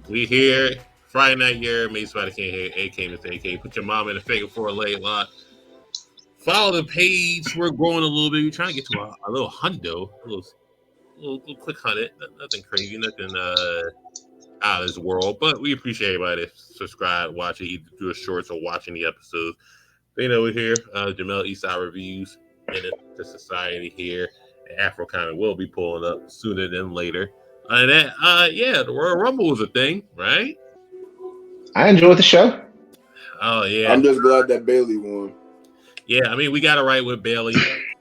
We here. Friday night, Yerrr. Me, Spider can't hear. AK, Mr. AK. Put your mom in a figure for a late lot. Follow the page. We're growing a little bit. We're trying to get to a little hundo. A little quick hundred. Nothing crazy. Nothing out of this world. But we appreciate everybody that subscribe, watch it, either through the shorts or watching the episodes. They know we're here. Jamel Eastside Reviews. Minute to Society here. Afro kind of will be pulling up sooner than later. And that, the Royal Rumble was a thing, right? I enjoyed the show. Oh yeah, I'm just glad that Bailey won. Yeah, I mean we got it right with Bailey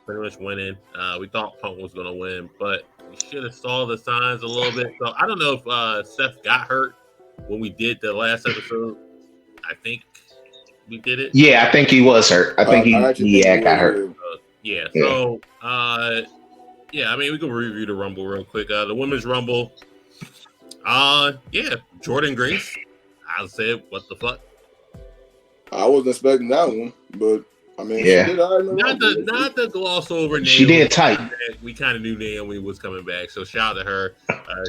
pretty much winning. We thought Punk was gonna win, but we should have saw the signs a little bit. So I don't know if Seth got hurt when we did the last episode. I think we did it. Yeah, I think he was hurt. I think he got hurt. So I mean we can review the Rumble real quick. The Women's Rumble. Jordan Grace. I said, what the fuck? I wasn't expecting that one, but I mean, yeah. She did not the gloss over Naomi. She did tight. We kind of knew Naomi was coming back, so shout out to her.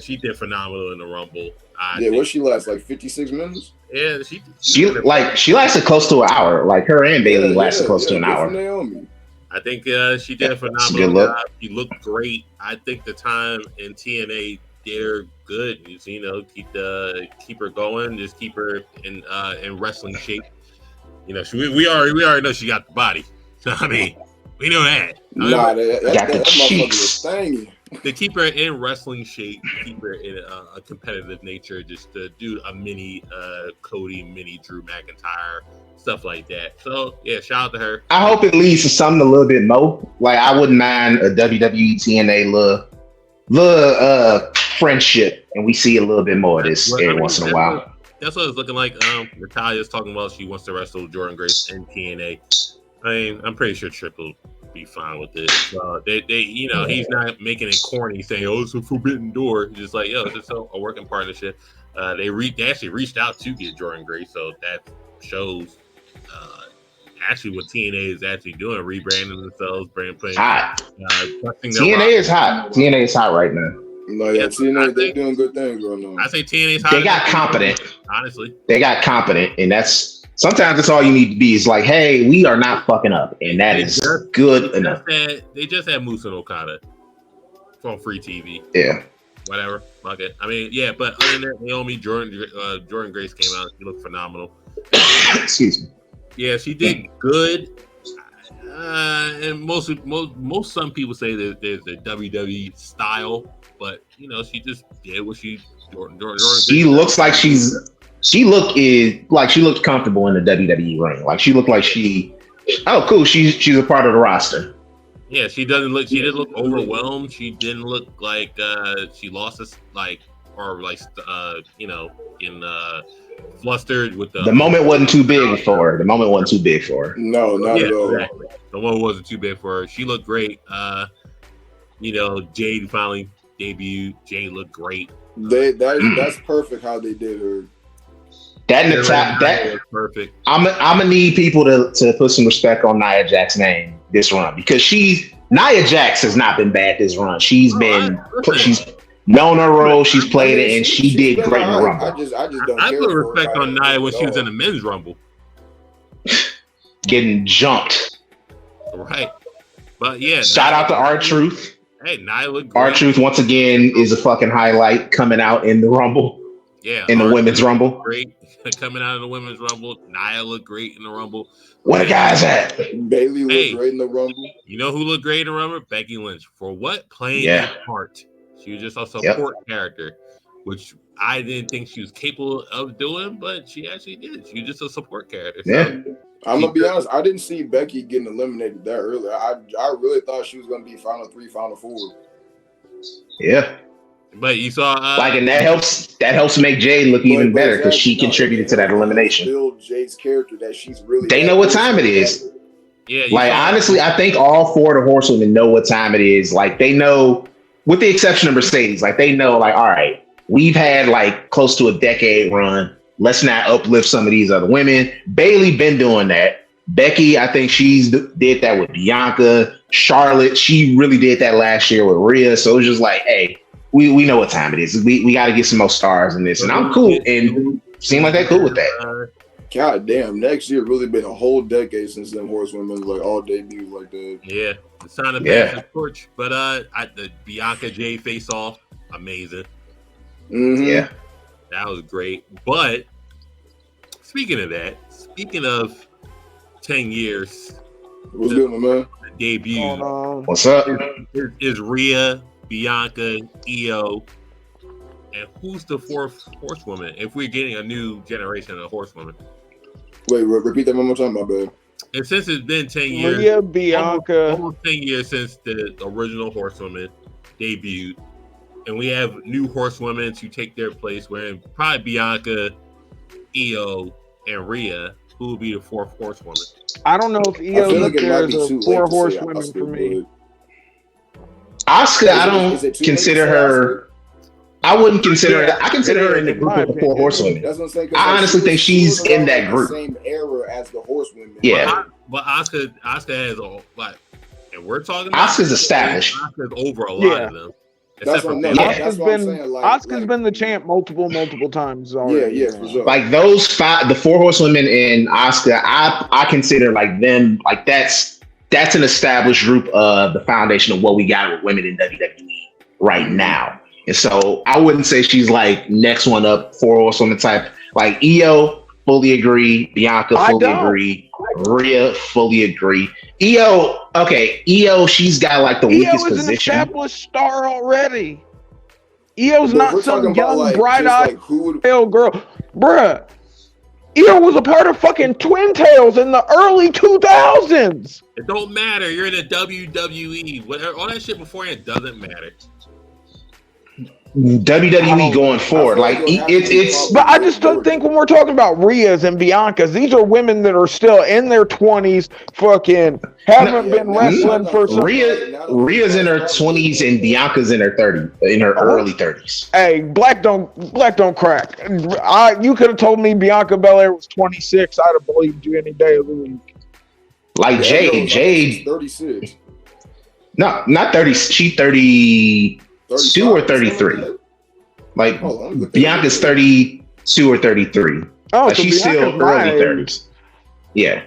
She did phenomenal in the Rumble. What she last like 56 minutes? Yeah, she lasted close to an hour. Like her and Bailey lasted close to an hour. Naomi. I think she did a phenomenal job. She looked great. I think the time in TNA did her good. You know, keep her going. Just keep her in wrestling shape. You know, we already know she got the body. So I mean, we know that. Nah, that motherfucker was thingy. To keep her in wrestling shape, keep her in a competitive nature, just to do a mini Cody, mini Drew McIntyre, stuff like that. So yeah, shout out to her. I hope it leads to something a little bit more. Like I wouldn't mind a WWE TNA little friendship, and we see a little bit more of this every once in a while. That's what it's looking like. Natalia's talking about she wants to wrestle Jordan Grace in TNA. I mean, I'm pretty sure Triple will be fine with this. He's not making it corny, saying, "Oh, it's a forbidden door." He's just like, "Yo, it's just a working partnership." They actually reached out to get Jordan Grace, so that shows actually what TNA is actually doing, rebranding themselves, hot. TNA is hot. TNA is hot right now. No, TNA, they're doing good things right now. I say TNA's hot. They got competent. Honestly. They got competent, and sometimes that's all you need to be is like, hey, we are not fucking up, and that is good enough. They just had Musa and Okada from free TV. Yeah. Whatever. Fuck it. I mean, yeah, but other than that, Naomi, Jordan Grace came out. She looked phenomenal. Excuse me. Yeah, she did good. And most some people say that there's the WWE style, but she just did what Jordan she looks like she looked comfortable in the WWE ring. Like she looked like cool. She's a part of the roster. Yeah, she didn't look overwhelmed. She didn't look like she lost us flustered with the moment wasn't too big for her. No, not at all. Exactly. The moment wasn't too big for her. She looked great. Jade finally debuted. Jade looked great. That's perfect how they did her. That was perfect. I'm gonna need people to put some respect on Nia Jax's name this run, because Nia Jax has not been bad this run. She's known her role, she's played it, and she did great in the Rumble. I just don't I care. put respect on Nia when she was in the men's Rumble. Getting jumped. Right. But yeah. Shout out to R-Truth. Hey, Nia looked great. R-Truth once again is a fucking highlight coming out in the Rumble. Yeah. In the women's Rumble. Great. Coming out of the women's Rumble. Nia looked great in the Rumble. Where the guys at? Bailey looked great in the Rumble. You know who looked great in the Rumble? Becky Lynch. For what? Playing that part. She was just a support character, which I didn't think she was capable of doing, but she actually did. She was just a support character. Yeah. So, I'm gonna be honest. I didn't see Becky getting eliminated that early. I really thought she was gonna be Final 3, Final 4. Yeah. But you saw and that helps make Jade look even better, because she contributed to that elimination. Build Jade's character that she's really. They know what time it is. Yeah. Honestly, I think all four of the horsewomen know what time it is. Like they know. With the exception of Mercedes, they know, all right, we've had close to a decade run. Let's not uplift some of these other women. Bailey been doing that. Becky, I think did that with Bianca. Charlotte, she really did that last year with Rhea. So it was just hey, we know what time it is. We got to get some more stars in this, and I'm cool. And seem like they're cool with that. God damn, next year really been a whole decade since them horsewomen like all debuted like that. Yeah, it's time to pass the torch. But the Bianca Jay face off, amazing. Mm-hmm. Yeah, that was great. But speaking of 10 years, what's good, my man? The debut. What's up? Is Rhea, Bianca, Io, and who's the fourth horsewoman? If we're getting a new generation of horsewomen. Wait, repeat that one more time, my bad. And since it's been 10 years, Rhea, Bianca, almost 10 years since the original horsewoman debuted, and we have new horsewomen to take their place, wherein probably Bianca, Io, and Rhea, who will be the fourth horsewoman. I don't know if Io like there's a four horsewomen for me. Asuka, I don't consider her. I wouldn't consider her. I consider her in the group of the four horsewomen. That's what I'm saying. I honestly think she's in that group. Same era as the horsewomen. Yeah, but Asuka has a like, and we're talking about Asuka's established. Asuka's over a lot of them. Asuka's been the champ multiple times already. Yeah, for sure. Like those five, the four horsewomen and Asuka, I consider like them, like that's an established group of the foundation of what we got with women in WWE right now. And so I wouldn't say she's like next one up, four horsewoman type. Like Io, fully agree. Bianca, fully agree. Rhea, fully agree. Io, she's got like the weakest position. Io is an established star already. Io's not some young, bright-eyed pale girl. Bruh, Io was a part of fucking Twin Tails in the early 2000s. It don't matter. You're in the WWE. Whatever, all that shit beforehand doesn't matter. WWE going forward, like it's. But I just don't think when we're talking about Rhea's and Bianca's, these are women that are still in their 20s, fucking haven't been wrestling for. Rhea's in her 20s and Bianca's in her early 30s. Hey, black don't crack. You could have told me Bianca Belair was 26. I'd have believed you any day of the week. Like Jade, 36. No, not 30. She 30. 2 or 33. Like Bianca's 32 or 33. Oh, like so she's still early 30s. Yeah.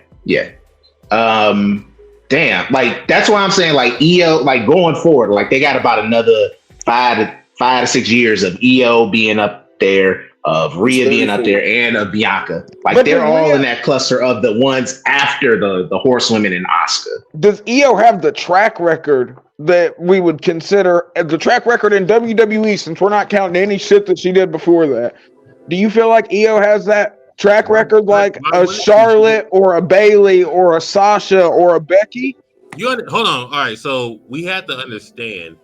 Damn. Like that's why I'm saying like Io, like going forward, like they got about another 5 to 6 years of Io being up there, of Rhea being up there, and of Bianca. Like but they're all in that cluster of the ones after the horsewomen and Asuka. Does Io have the track record that we would consider the track record in WWE, since we're not counting any shit that she did before that? Do you feel like Io has that track record like a Charlotte or a Bayley or a Sasha or a Becky? Hold on. All right, so we had to understand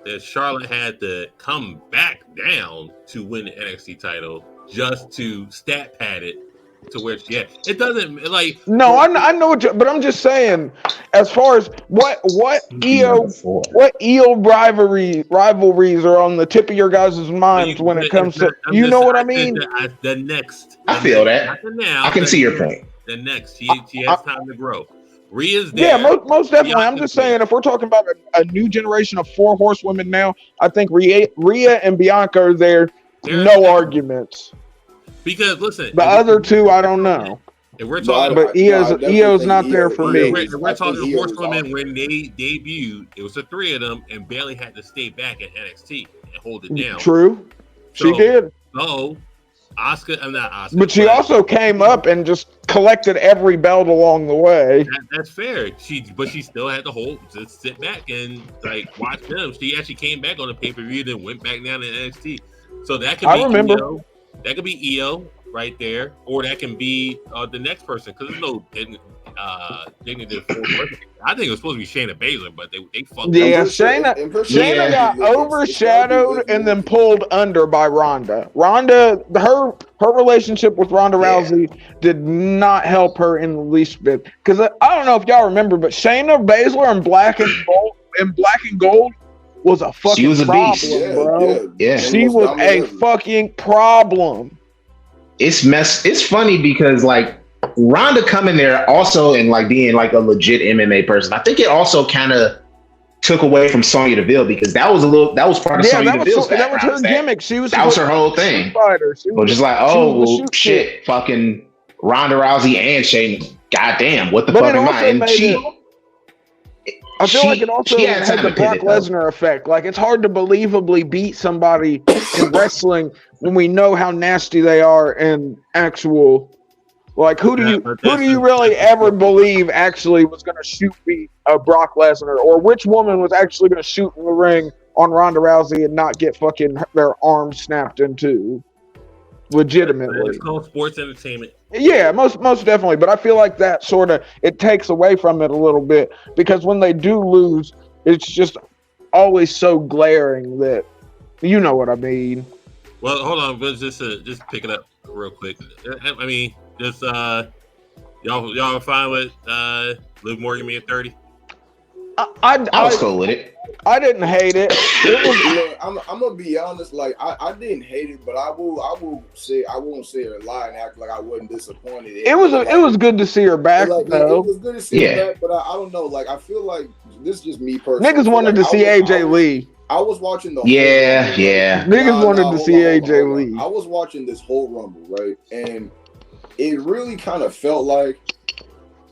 that Charlotte had to come back down to win the NXT title just to stat pad it to where it doesn't like. No, I know but I'm just saying, as far as what Io rivalries are on the tip of your guys' minds when it comes to know what I mean. The next, I feel that. Now, I can see your point. The next, she has time to grow. Rhea's there. Yeah, most definitely. I'm just saying, if we're talking about a new generation of four horsewomen now, I think Rhea and Bianca are there. No arguments. Because listen, the other two, I don't know. If we're talking, but Io's not there for me. We're talking horsewomen when they debuted. It was the three of them, and Bayley had to stay back at NXT and hold it down. True, she did. So Asuka, I'm not Asuka, but she also came up and just collected every belt along the way. That's fair. She still had to sit back and like watch them. She actually came back on the pay-per-view, then went back down to NXT. So that could be Io. That could be Io right there, or that can be the next person, because there's no dignity. I think it was supposed to be Shayna Baszler, but they fucked up. Yeah, Shayna got overshadowed and then pulled under by Ronda. Her relationship with Ronda Rousey did not help her in the least bit. Because I don't know if y'all remember, but Shayna Baszler in Black and Gold was a fucking problem, beast. Bro. Yeah. She was a fucking problem. It's funny because like Ronda coming there also and like being like a legit MMA person, I think it also kind of took away from Sonya Deville because that was part of Sonya Deville's that was her gimmick. That was her whole thing. Fighter. But just like, oh well, shit, fucking Ronda Rousey and Shayna. Goddamn, what the fuck am I? And I feel like it also has the Brock Lesnar effect. Like, it's hard to believably beat somebody in wrestling when we know how nasty they are in actual. Like, who do you really ever believe actually was going to shoot beat Brock Lesnar, or which woman was actually going to shoot in the ring on Ronda Rousey and not get fucking their arms snapped in two? Legitimately, it's called sports entertainment. Yeah, most definitely. But I feel like that sort of it takes away from it a little bit because when they do lose, it's just always so glaring that you know what I mean. Well, hold on, but just pick it up real quick. I mean, just y'all are fine with Liv Morgan being 30? I was cool with it. I didn't hate it. I'm gonna be honest. Like I didn't hate it, but I won't say or lie and act like I wasn't disappointed. It was good to see her back. Like, though. It was good to see her back, but I don't know. Like I feel like this is just me personally. Niggas wanted to see AJ Lee. I was watching the Niggas wanted to see AJ Lee. I was watching this whole Rumble, right, and it really kind of felt like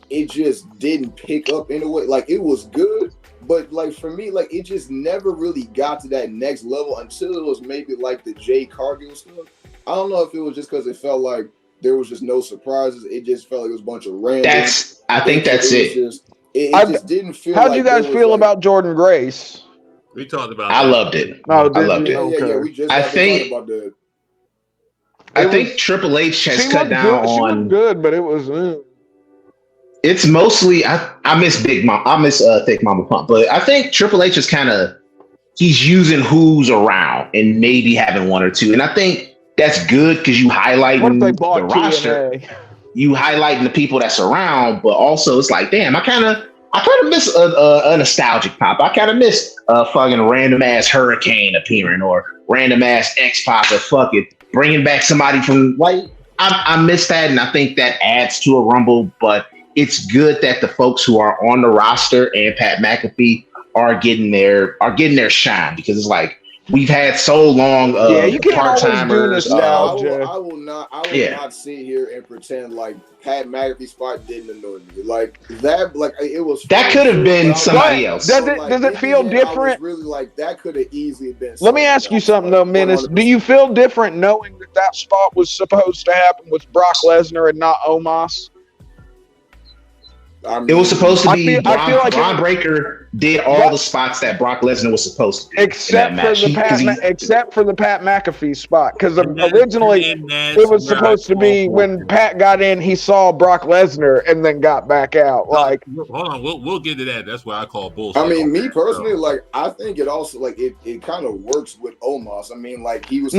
it just didn't pick up in a way. Like it was good. But like for me, like it just never really got to that next level until it was maybe like the Jay Cargill stuff. I don't know if it was just because it felt like there was just no surprises. It just felt like it was a bunch of random. I think that's it. It just didn't feel. How do you guys feel about Jordan Grace? We talked about. I loved it. No, I loved it. Yeah. We just about that. I think Triple H has cut down on. She looked good, but it was. It's mostly I miss Big Mom. I miss Thick Mama Pump, but I think Triple H is he's using who's around and maybe having one or two, and I think that's good because you highlighting the roster, you highlighting the people that's around, but also it's like, damn, I kind of miss a nostalgic pop. I kind of miss a fucking random ass Hurricane appearing or random ass X-Pac or fucking bringing back somebody from like I miss that, and I think that adds to a Rumble, but. It's good that the folks who are on the roster and Pat McAfee are getting their shine because it's like we've had so long of you can't part-timers. I will not sit here and pretend like Pat McAfee's spot didn't annoy me. Like that, like it was. That could have been somebody else. Does it feel different? Really, like that could have easily been. Let me ask you something though, Menace. Do you feel different knowing that spot was supposed to happen with Brock Lesnar and not Omos? It was supposed to be Braun Breaker did all the spots that Brock Lesnar was supposed to do except for the Pat McAfee spot because originally it was supposed to be when Pat got in, he saw Brock Lesnar and then got back out. Like, hold on, we'll get to that. That's what I call bullshit. I mean, me personally, like I think it also like it kind of works with Omos. I mean, like he was.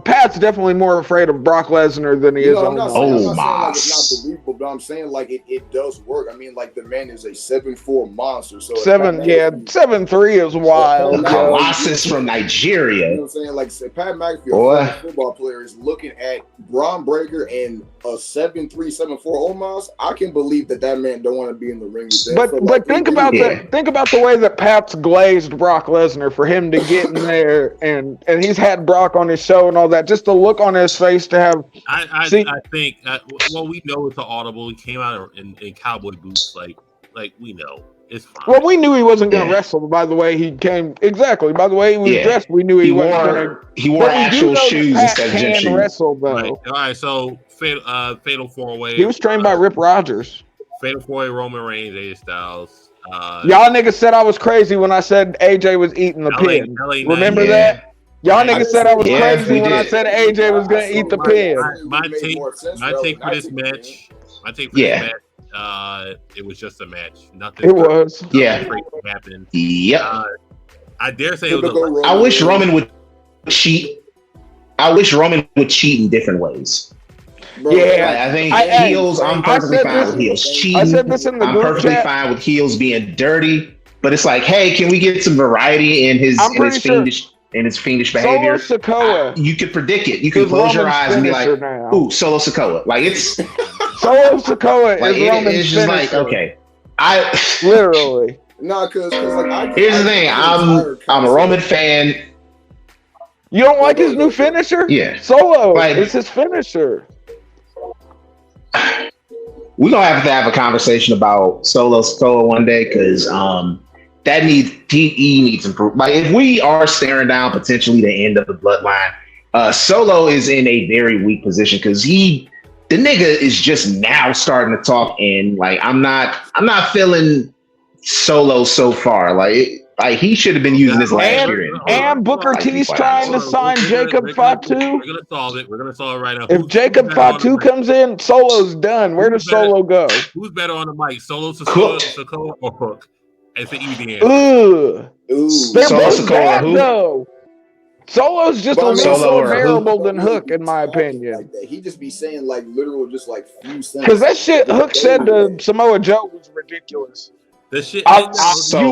Pat's definitely more afraid of Brock Lesnar than he is Omos. I'm not saying like it's not believable, but I'm saying like it does work. I mean, like the man is a 7'4" monster. So 7'3" is wild. The Colossus from Nigeria. You know what I'm saying? Like Pat McAfee, a football player, is looking at Braun Breaker and a 7'3", 7'4" Omos. I can believe that man don't want to be in the ring with that. But think about the way that Pat's glazed Brock Lesnar for him to get in there, and he's had Brock on his show and all that. Just the look on his face to have. I think. Well, we know it's an audible. He came out in cowboy boots, like we know. It's fine. Well, we knew he wasn't going to wrestle. By the way, he came exactly. By the way, he was dressed. We knew he wasn't going to. He wore actual shoes instead of gym shoes. Wrestle though. Right. All right, so fatal 4-way. He was trained by Rip Rogers. Fatal 4-way Roman Reigns, AJ Styles. Y'all niggas said I was crazy when I said AJ was eating the pin. Remember that? Y'all niggas said I was crazy when I said AJ was going to eat the pin. My take for this match. It was just a match. Nothing. It was. Happened. Yep. I dare say it was. I wish Roman would cheat. I wish Roman would cheat in different ways. Bro, I think heels. I'm perfectly fine with heels cheating. I said this in the group perfectly chat. fine with heels being dirty. But it's like, hey, can we get some variety in his fiendish behavior? Solo Sikoa. You could predict it. You could close your eyes and be like, ooh, Solo Sikoa. Like it's Solo Sikoa like is Roman's it's just finisher. like, okay. Literally. Nah, cause like Here's the thing. I'm a Roman fan. You don't like his new finisher? Yeah. Solo. Like, It's his finisher. We're gonna have a conversation about Solo one day because that he needs improvement. Like if we are staring down potentially the end of the bloodline, Solo is in a very weak position because the nigga is just now starting to talk, and like I'm not feeling Solo so far. Like he should have been using this last year. And Booker T's trying to sign Jacob Fatu. We're gonna solve it. We're gonna solve it right now. If Jacob Fatu comes in, Solo's done. Where does Solo go? Who's better on the mic, Solo, Sikoa, or Hook? It's an easy answer. They're both bad though. Solo's just a little more variable than Hook, in my opinion. Like that. He just be saying like literal, just like few sentences. Because that shit Hook said to Samoa Joe was ridiculous. The shit. You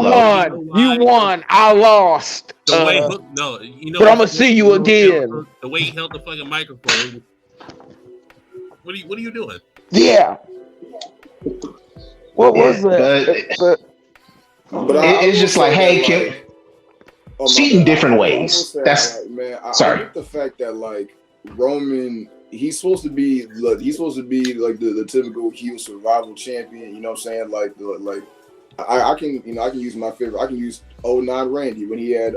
won. I lost. The way Hook, no, you know. But I'm gonna see you again. The way he held the fucking microphone. What are you doing? Yeah. What was that? But it's just like, hey, see in different ways. That's man. Sorry. I get the fact that like Roman, he's supposed to be like the typical heel survival champion. You know what I'm saying? I can use my favorite. I can use 09 Randy when he had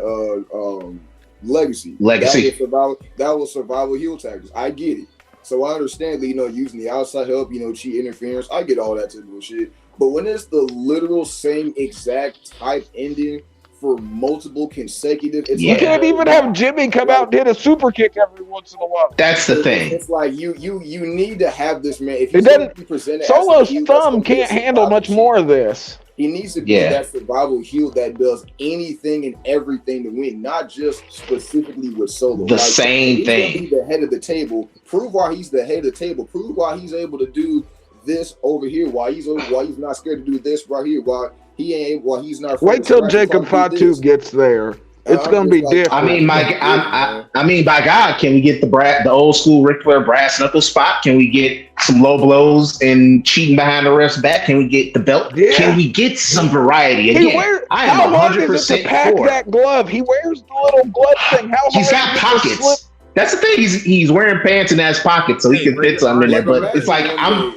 Legacy. That was survival heel tactics. I get it. So I understand that, using the outside help, cheat interference. I get all that typical shit. But when it's the literal same exact type ending for multiple consecutive, you can't even have Jimmy come out and hit a super kick every once in a while. That's the thing. It's like you need to have this man. If it doesn't, Solo's thumb can't handle much more of this. He needs to be that survival heel that does anything and everything to win, not just specifically with Solo. The same thing. He's the head of the table. Prove why he's the head of the table. Prove why he's able to do this over here. Why he's not scared to do this right here. Why he's not. Wait till Jacob Fatu gets there. It's gonna be different. I mean, by God, can we get the old school Ric Flair brass knuckle spot? Can we get some low blows and cheating behind the ref's back? Can we get the belt? Yeah. Can we get some variety again? I am 100% pack that glove. He wears the little glove thing. He's got pockets. That's the thing. He's wearing pants and has pockets, so he can fit something in there. But it's like I'm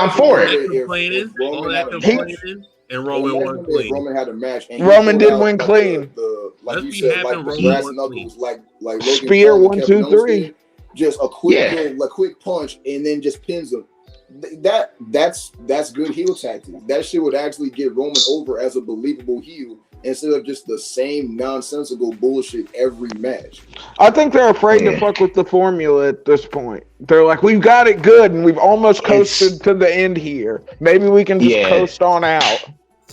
for it. And Roman won clean. Roman had a match. And Roman did win clean. The brass knuckles, like Spear 1, 2, 3. Just a quick punch, and then just pins him. That's good heel tactics. That shit would actually get Roman over as a believable heel instead of just the same nonsensical bullshit every match. I think they're afraid to fuck with the formula at this point. They're like, we've got it good, and we've almost coasted to the end here. Maybe we can just coast on out.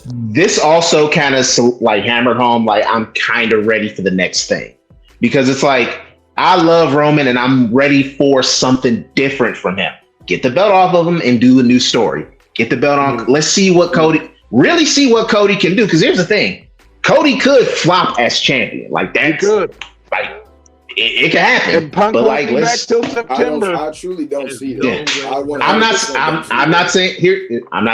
This also kind of like hammered home, like I'm kind of ready for the next thing. Because it's like, I love Roman, and I'm ready for something different from him. Get the belt off of him and do a new story. Get the belt on. Let's see what Cody can do. Because here's the thing. Cody could flop as champion. Like that could. Like it could happen. And Punk but like let's till September. I truly don't see that. Yeah. I'm not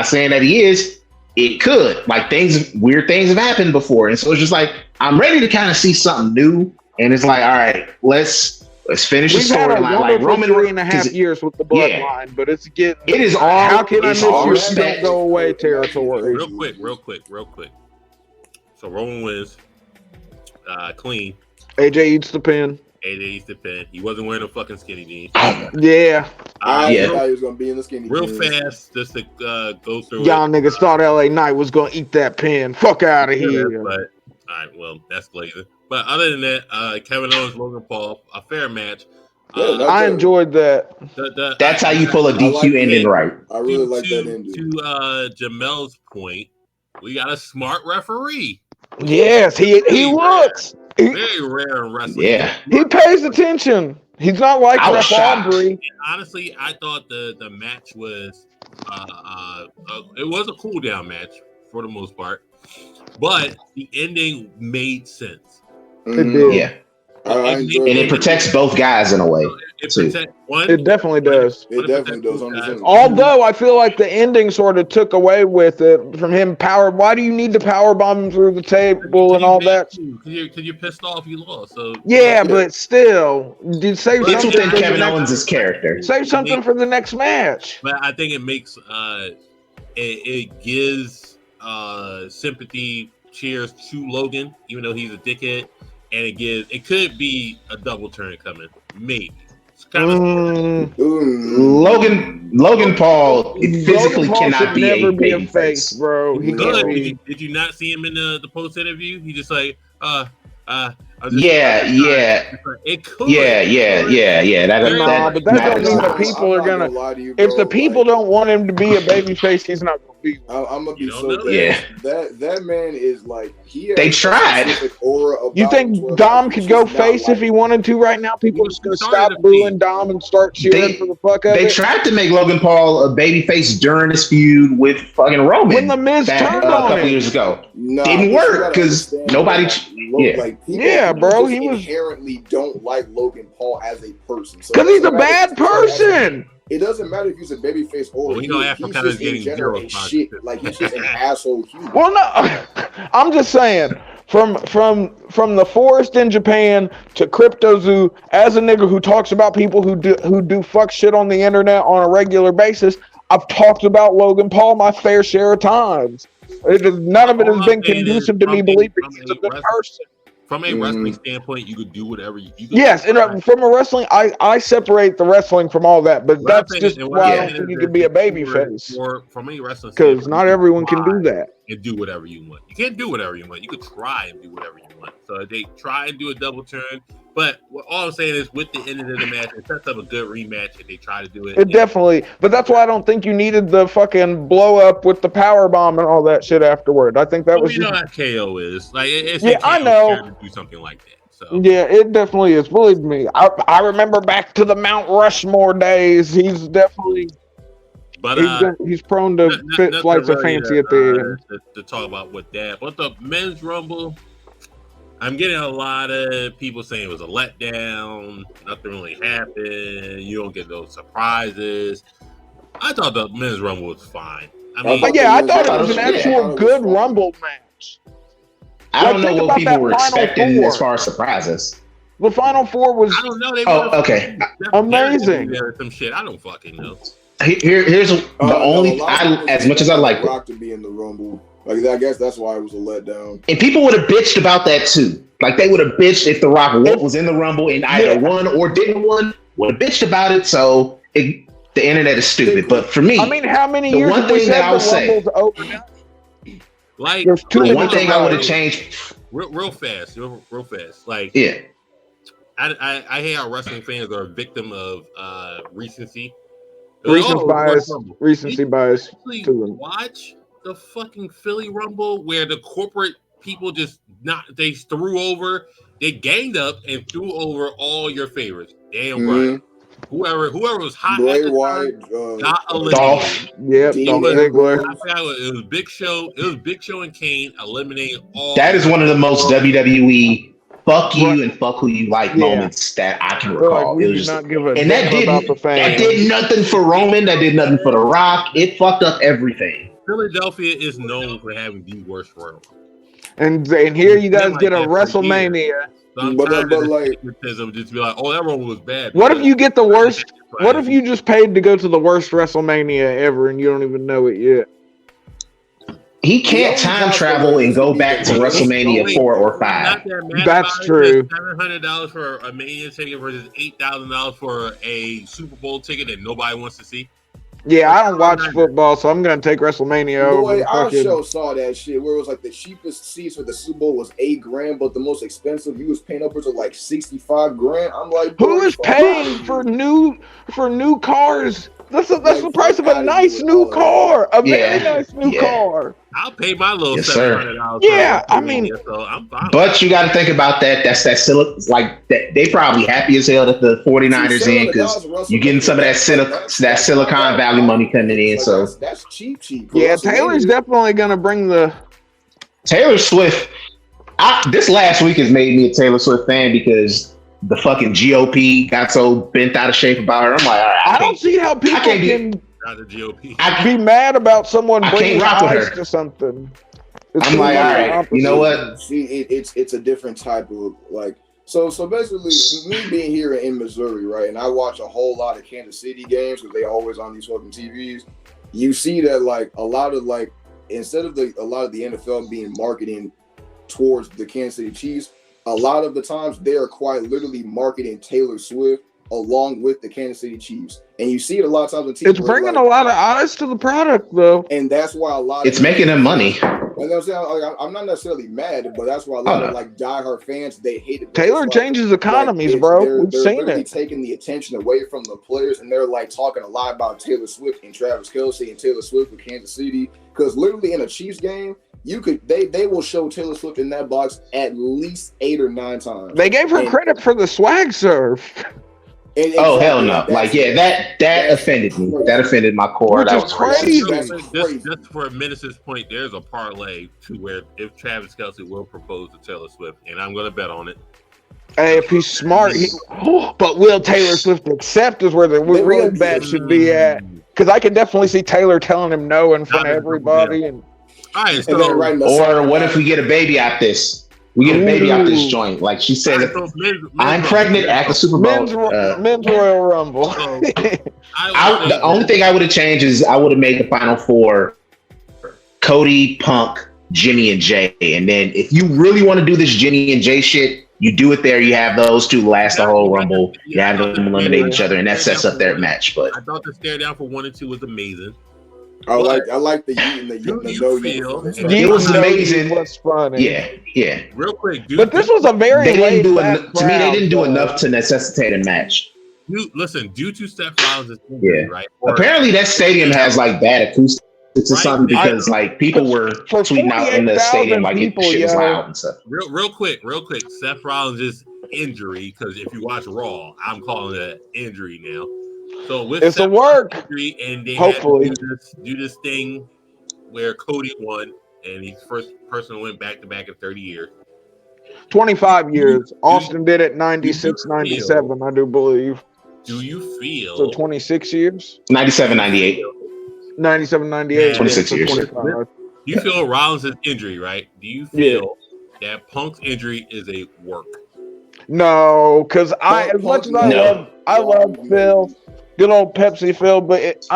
saying that he is. It could. Like weird things have happened before. And so it's just like I'm ready to kind of see something new. And it's like, all right, let's finish the storyline. Like Roman 3.5 years with the bloodline, but it's getting. It is all. How can I miss your don't go away territory? Real quick. So Roman wins, clean. AJ eats the pin. He wasn't wearing a fucking skinny jeans. Yeah. I thought he was gonna be in the skinny jeans. Real fast, just to go through. Y'all niggas thought LA Knight was gonna eat that pin. Fuck out of here. But all right, well, that's glazing. But other than that, Kevin Owens, Logan Paul, a fair match. I enjoyed that. That's how you pull a DQ ending right. I really like that ending. To Jamel's point, we got a smart referee. Yes, he looks. Very rare in wrestling. Yeah. He pays attention. He's not like Ref Aubrey. Honestly, I thought the match was it was a cool down match for the most part, but the ending made sense. Mm-hmm. Yeah. and it protects both guys in a way. It definitely does. It definitely does. Although I feel like the ending sort of took away with it from him. Why do you need to power bomb him through the table and all that? Because you're pissed off you lost. So yeah, but still, did save it's something within Kevin Owens' character. Save something for the next match. But I think it makes it gives sympathy cheers to Logan, even though he's a dickhead, and it could be a double turn coming, maybe. Logan Paul physically cannot be a baby face, bro. He can't be. Did you not see him in the post interview? He just like It could. But that don't mean the people are gonna. If the people don't want him to be a baby face, he's not gonna be. I'm gonna be so bad. That man is like they tried. You think Dom could go face if he wanted to right now? People are just gonna stop booing Dom and start cheering for the fuck of it. They tried to make Logan Paul a baby face during his feud with fucking Roman when the Miz turned on a couple years ago. Didn't work because nobody. Bro, he was inherently don't like Logan Paul as a person because he's a bad person. It doesn't matter if he's a babyface or he's just in general shit. Like he's just an asshole human. Well, no, I'm just saying. From the forest in Japan to CryptoZoo, as a nigga who talks about people who do fuck shit on the internet on a regular basis, I've talked about Logan Paul my fair share of times. None of it has been conducive to me believing he's a good person. From a wrestling standpoint, you could do whatever you could. Yes, and from a wrestling, I separate the wrestling from all that, but that's just why I don't think you can be a baby face. From a wrestling because not everyone can do that. And do whatever you want. You can't do whatever you want. You could try and do whatever you want. So they try and do a double turn, but all I'm saying is, with the end of the match, it sets up a good rematch if they try to do it. It definitely, but that's why I don't think you needed the fucking blow up with the power bomb and all that shit afterward. I think that was. You know how KO is like. I know. To do something like that. So. Yeah, it definitely is. Believe me, I remember back to the Mount Rushmore days. He's definitely. But he's prone to fit flights of fancy at the end. To talk about with that, but the men's rumble. I'm getting a lot of people saying it was a letdown. Nothing really happened. You don't get those surprises. I thought the men's rumble was fine. I thought it was an actual good rumble match. I don't know what people were expecting as far as surprises. The final four was. I don't know. Okay. Amazing. Some shit. I don't fucking know. Here's the only. As much as I like Rock to be in the rumble. Like, I guess that's why it was a letdown. And people would have bitched about that too. Like, they would have bitched if The Rock was in the Rumble and either won or didn't win. Would have bitched about it. So the internet is stupid. But for me, I mean, how many years have we said the Rumble's over now? Like, the one thing I would have changed real fast. Like, yeah, I hate how wrestling fans are a victim of recency. Recency bias. Watch the fucking Philly Rumble where the corporate people they threw over, they ganged up and threw over all your favorites. Damn right. Whoever was hot Bray at the Wyatt, time, got eliminated. Dolph Ziggler. It was Big Show. It was Big Show and Kane eliminating all. That is one of the most WWE fuck you and fuck who you like moments that I can recall. Like, that did nothing for Roman. That did nothing for The Rock. It fucked up everything. Philadelphia is known for having the worst Royal Rumble. And here you guys get a WrestleMania. But like, just be like, oh, that one was bad. What if you get the worst? What if you just paid to go to the worst WrestleMania ever and you don't even know it yet? He can't time travel and go back to WrestleMania 4 or 5. That's true. $700 for a Mania ticket versus $8,000 for a Super Bowl ticket that nobody wants to see. Yeah, I don't watch football, so I'm gonna take WrestleMania over. Our show saw that shit where it was like the cheapest seats for the Super Bowl was $8,000, but the most expensive you was paying upwards of like $65,000. I'm like, who is paying for new cars? That's the price of a nice new car, a very nice new car. I'll pay my little $700. Yeah, I mean, so I'm fine. But you got to think about that. That's they probably happy as hell that the 49ers in because you're getting some of that Silicon Valley money coming in. So that's cheap. Yeah, Taylor's definitely gonna bring the Taylor Swift. This last week has made me a Taylor Swift fan because the fucking GOP got so bent out of shape about her. I'm like, all right, I don't see how people can not the GOP. be mad about someone I bringing can't rock with eyes her. to something. I'm like, all right, you know what? See, it's a different type of like. So basically, me being here in Missouri, right, and I watch a whole lot of Kansas City games because they always on these fucking TVs. You see that like a lot of like instead of a lot of the NFL being marketing towards the Kansas City Chiefs, a lot of the times they are quite literally marketing Taylor Swift along with the Kansas City Chiefs, and you see it a lot of times on TV. It's bringing a lot of eyes to the product, though, and that's why a lot. It's making them money. You know what I'm saying? Like, I'm not necessarily mad, but that's why a lot of like diehard fans they hate it. Taylor changes economies, bro. We've seen really it. Taking the attention away from the players, and they're like talking a lot about Taylor Swift and Travis Kelce and Taylor Swift with Kansas City. Because literally in a Chiefs game, they will show Taylor Swift in that box at least 8 or 9 times. They gave her credit for the swag surf. Oh hell no! Like that offended me. That offended my core. That was crazy. Just for a minute's point, there's a parlay to where if Travis Kelce will propose to Taylor Swift, and I'm going to bet on it. Hey, if he's smart, but will Taylor Swift accept is where the real bet should be at. Because I can definitely see Taylor telling him no in front of everybody. And or what if we get a baby out this? We get a baby out this joint. Like she said, I'm pregnant at the Super Bowl. Men's Royal Rumble. The only thing I would have changed is I would have made the Final Four Cody, Punk, Jimmy, and Jay. And then if you really want to do this Jimmy and Jay shit, you do it there. You have those two last the whole Rumble. You have them eliminate each other, and that sets up their match. But I thought the stare down for 1 and 2 was amazing. I like the yeet and the feel it was amazing. Was funny. Yeah. Real quick, but this was a very to me. They didn't do enough to necessitate a match. Listen, due to Seth Rollins' injury, right? Apparently, that stadium has like bad acoustics or something because like people were tweeting out in the stadium like shit was loud and stuff. Real quick. Seth Rollins' injury, because if you watch Raw, I'm calling it an injury now. So with it's a work, and they hopefully had to do this thing where Cody won, and he's the first person who went back to back in 30 years. 25 years. Austin did it 96, 97, I do believe. Do you feel so 26 years? 97, 98. 97, 98. 26 years. You feel Rollins' injury, right? Do you feel that Punk's injury is a work? No, because as much as I love Phil, good old Pepsi Phil, but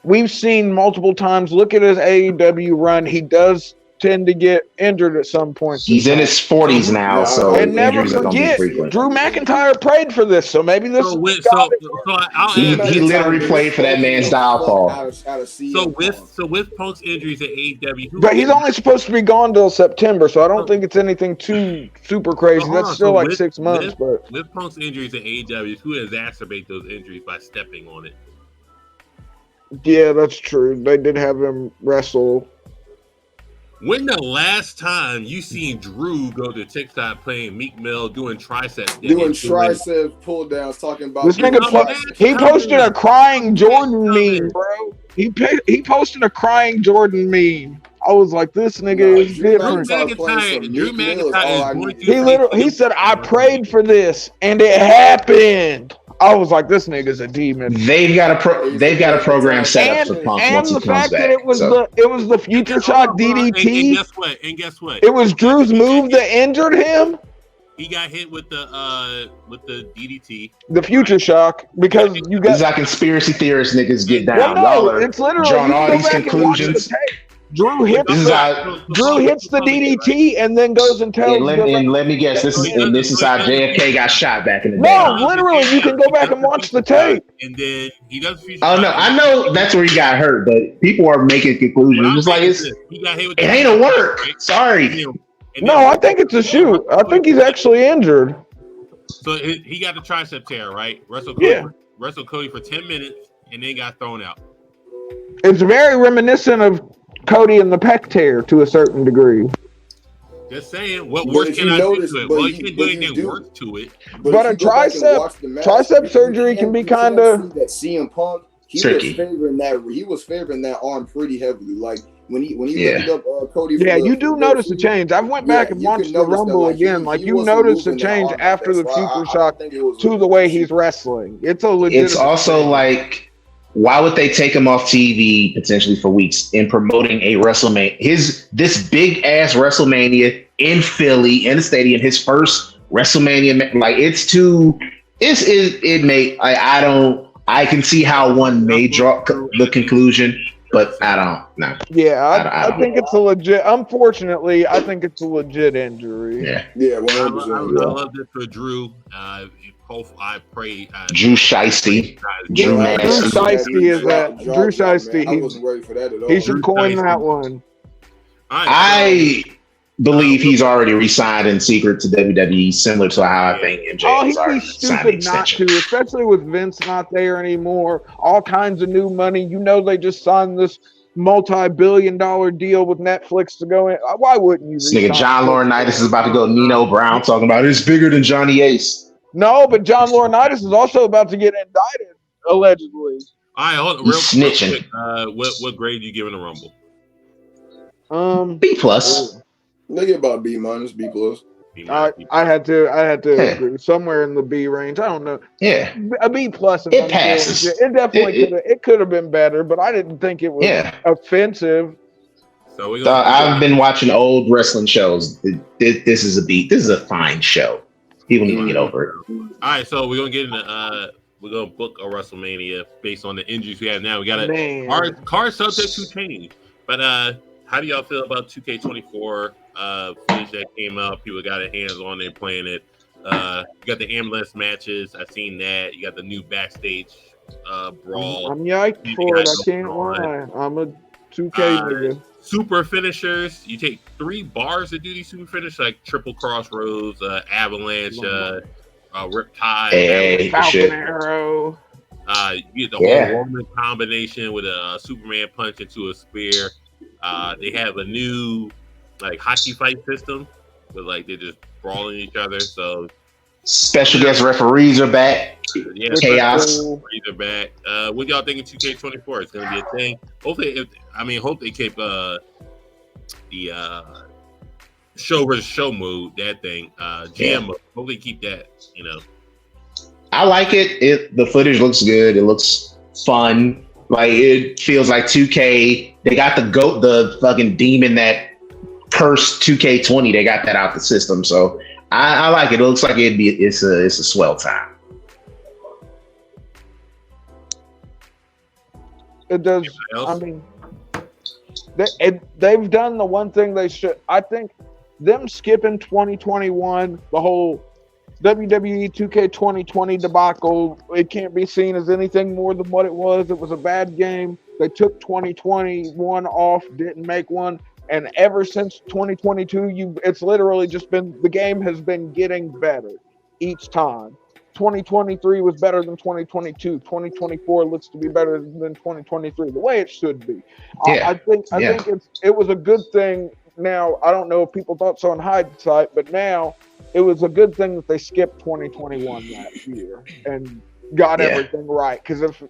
we've seen multiple times. Look at his AEW run; he does tend to get injured at some point. He's in his 40s now, so and never forget, Drew McIntyre prayed for this, so maybe this. He literally played for that man's downfall. So with Punk's injuries at AEW, but he's only supposed to be gone till September, so I don't think it's anything too super crazy. That's still like 6 months. But with Punk's injuries at AEW, who exacerbate those injuries by stepping on it? Yeah, that's true. They did have him wrestle. When the last time you seen Drew go to TikTok playing Meek Mill doing tricep pull downs, talking about this nigga? He posted a crying Jordan meme, bro. He posted a crying Jordan meme. I was like, this nigga is different. Drew McIntyre he said, I prayed for this and it happened. I was like, this nigga's a demon. They've got a program set up for Punk once he comes back. And the fact that it was the Future Shock DDT. And guess what? It was Drew's move that injured him. He got hit with the DDT. The Future Shock, because you got. These are conspiracy theorists niggas get down. Well, no, it's literally drawing all these conclusions. Drew hits the DDT and then goes and tells. And let me guess, this is how JFK got shot back in the day. No, literally, you can go back and watch the tape. And then he does. Oh no, I know that's where he got hurt, but people are making conclusions. It's like it ain't a work. Sorry. No, I think it's a shoot. I think he's actually injured. So he got the tricep tear, right? Wrestled Cody for 10 minutes and then got thrown out. It's very reminiscent of Cody and the pec tear to a certain degree. Just saying, what work can I do to it? Well, you can do anything work to it. But a tricep surgery can be kind of that CM Punk. He was favoring that arm pretty heavily. Like when he Yeah. lifted up Cody. Yeah, you do for the notice a feud, change. I went back and you can watched the notice that, Rumble like, again. he Like you wasn't notice a moving in change automatic. after the That's why Future I Shock think it was to the way he's wrestling. It's a legitimate It's also change. like, why would they take him off TV potentially for weeks in promoting a WrestleMania? This big ass WrestleMania in Philly in the stadium, his first WrestleMania. Like it's too. It may. I can see how one may draw the conclusion, but I don't know. Yeah, I I don't. think it's a legit. Unfortunately, I think it's a legit injury. Yeah. Yeah, I 100%. love this for Drew. I pray. Drew Shiesty. Drew Yeah, Drew Nasty. Shiesty is that. Drew Shiesty. I wasn't ready for that at all. He should coin Shiesty. that one. I believe he's already re-signed in secret to WWE, similar to how I think MJ Oh, has he'd already be signed an stupid not extension. to, especially with Vince not there anymore. All kinds of new money. You know, they just signed this multi-billion-dollar deal with Netflix to go in. Why wouldn't you? This nigga John Laurinaitis is about to go Nino Brown talking about it's bigger than Johnny Ace. No, but John Laurinaitis is also about to get indicted, allegedly. All right, hold on. He's snitching. Real quick, what grade you giving the Rumble? B plus. They get about B minus, B plus. I had to agree. Somewhere in the B range. I don't know. Yeah. A B plus. It passes. It definitely could have been better, but I didn't think it was offensive. So I've been watching old wrestling shows. This is a beat. This is a fine show. People need to get over it. All right, so we're gonna get into we're gonna book a WrestleMania based on the injuries we have now. We got our card subject to change, but how do y'all feel about 2K24 footage that came out? People got their hands on it, playing it. You got the ambulance matches. I've seen that. You got the new backstage brawl. I'm yiked for it. I can't lie. I'm a 2K nigga. Super finishers. You take 3 bars to do these super finishers, like triple crossroads, avalanche, riptide, Falcon Arrow. You get the whole Roman combination with a Superman punch into a spear. They have a new like hockey fight system, but like they're just brawling each other. So special guest referees are back. Yeah, chaos. Referees are back. What y'all think of 2K24? It's gonna be a thing. Hopefully, hope they keep the show versus show mode, that thing. GM mode. Hopefully keep that. I like it. The footage looks good. It looks fun. Like it feels like 2K. They got the fucking demon that cursed 2K20. They got that out the system. So I like it. It looks like it's a swell time. It does. I mean, they've done the one thing they should. I think them skipping 2021, the whole WWE 2K 2020 debacle, it can't be seen as anything more than what it was. It was a bad game. They took 2021 off, didn't make one. And ever since 2022, it's literally just been, the game has been getting better each time. 2023 was better than 2022. 2024 looks to be better than 2023, the way it should be. I think it was a good thing. Now, I don't know if people thought so in hindsight, but now it was a good thing that they skipped 2021 last year and got everything right. Because if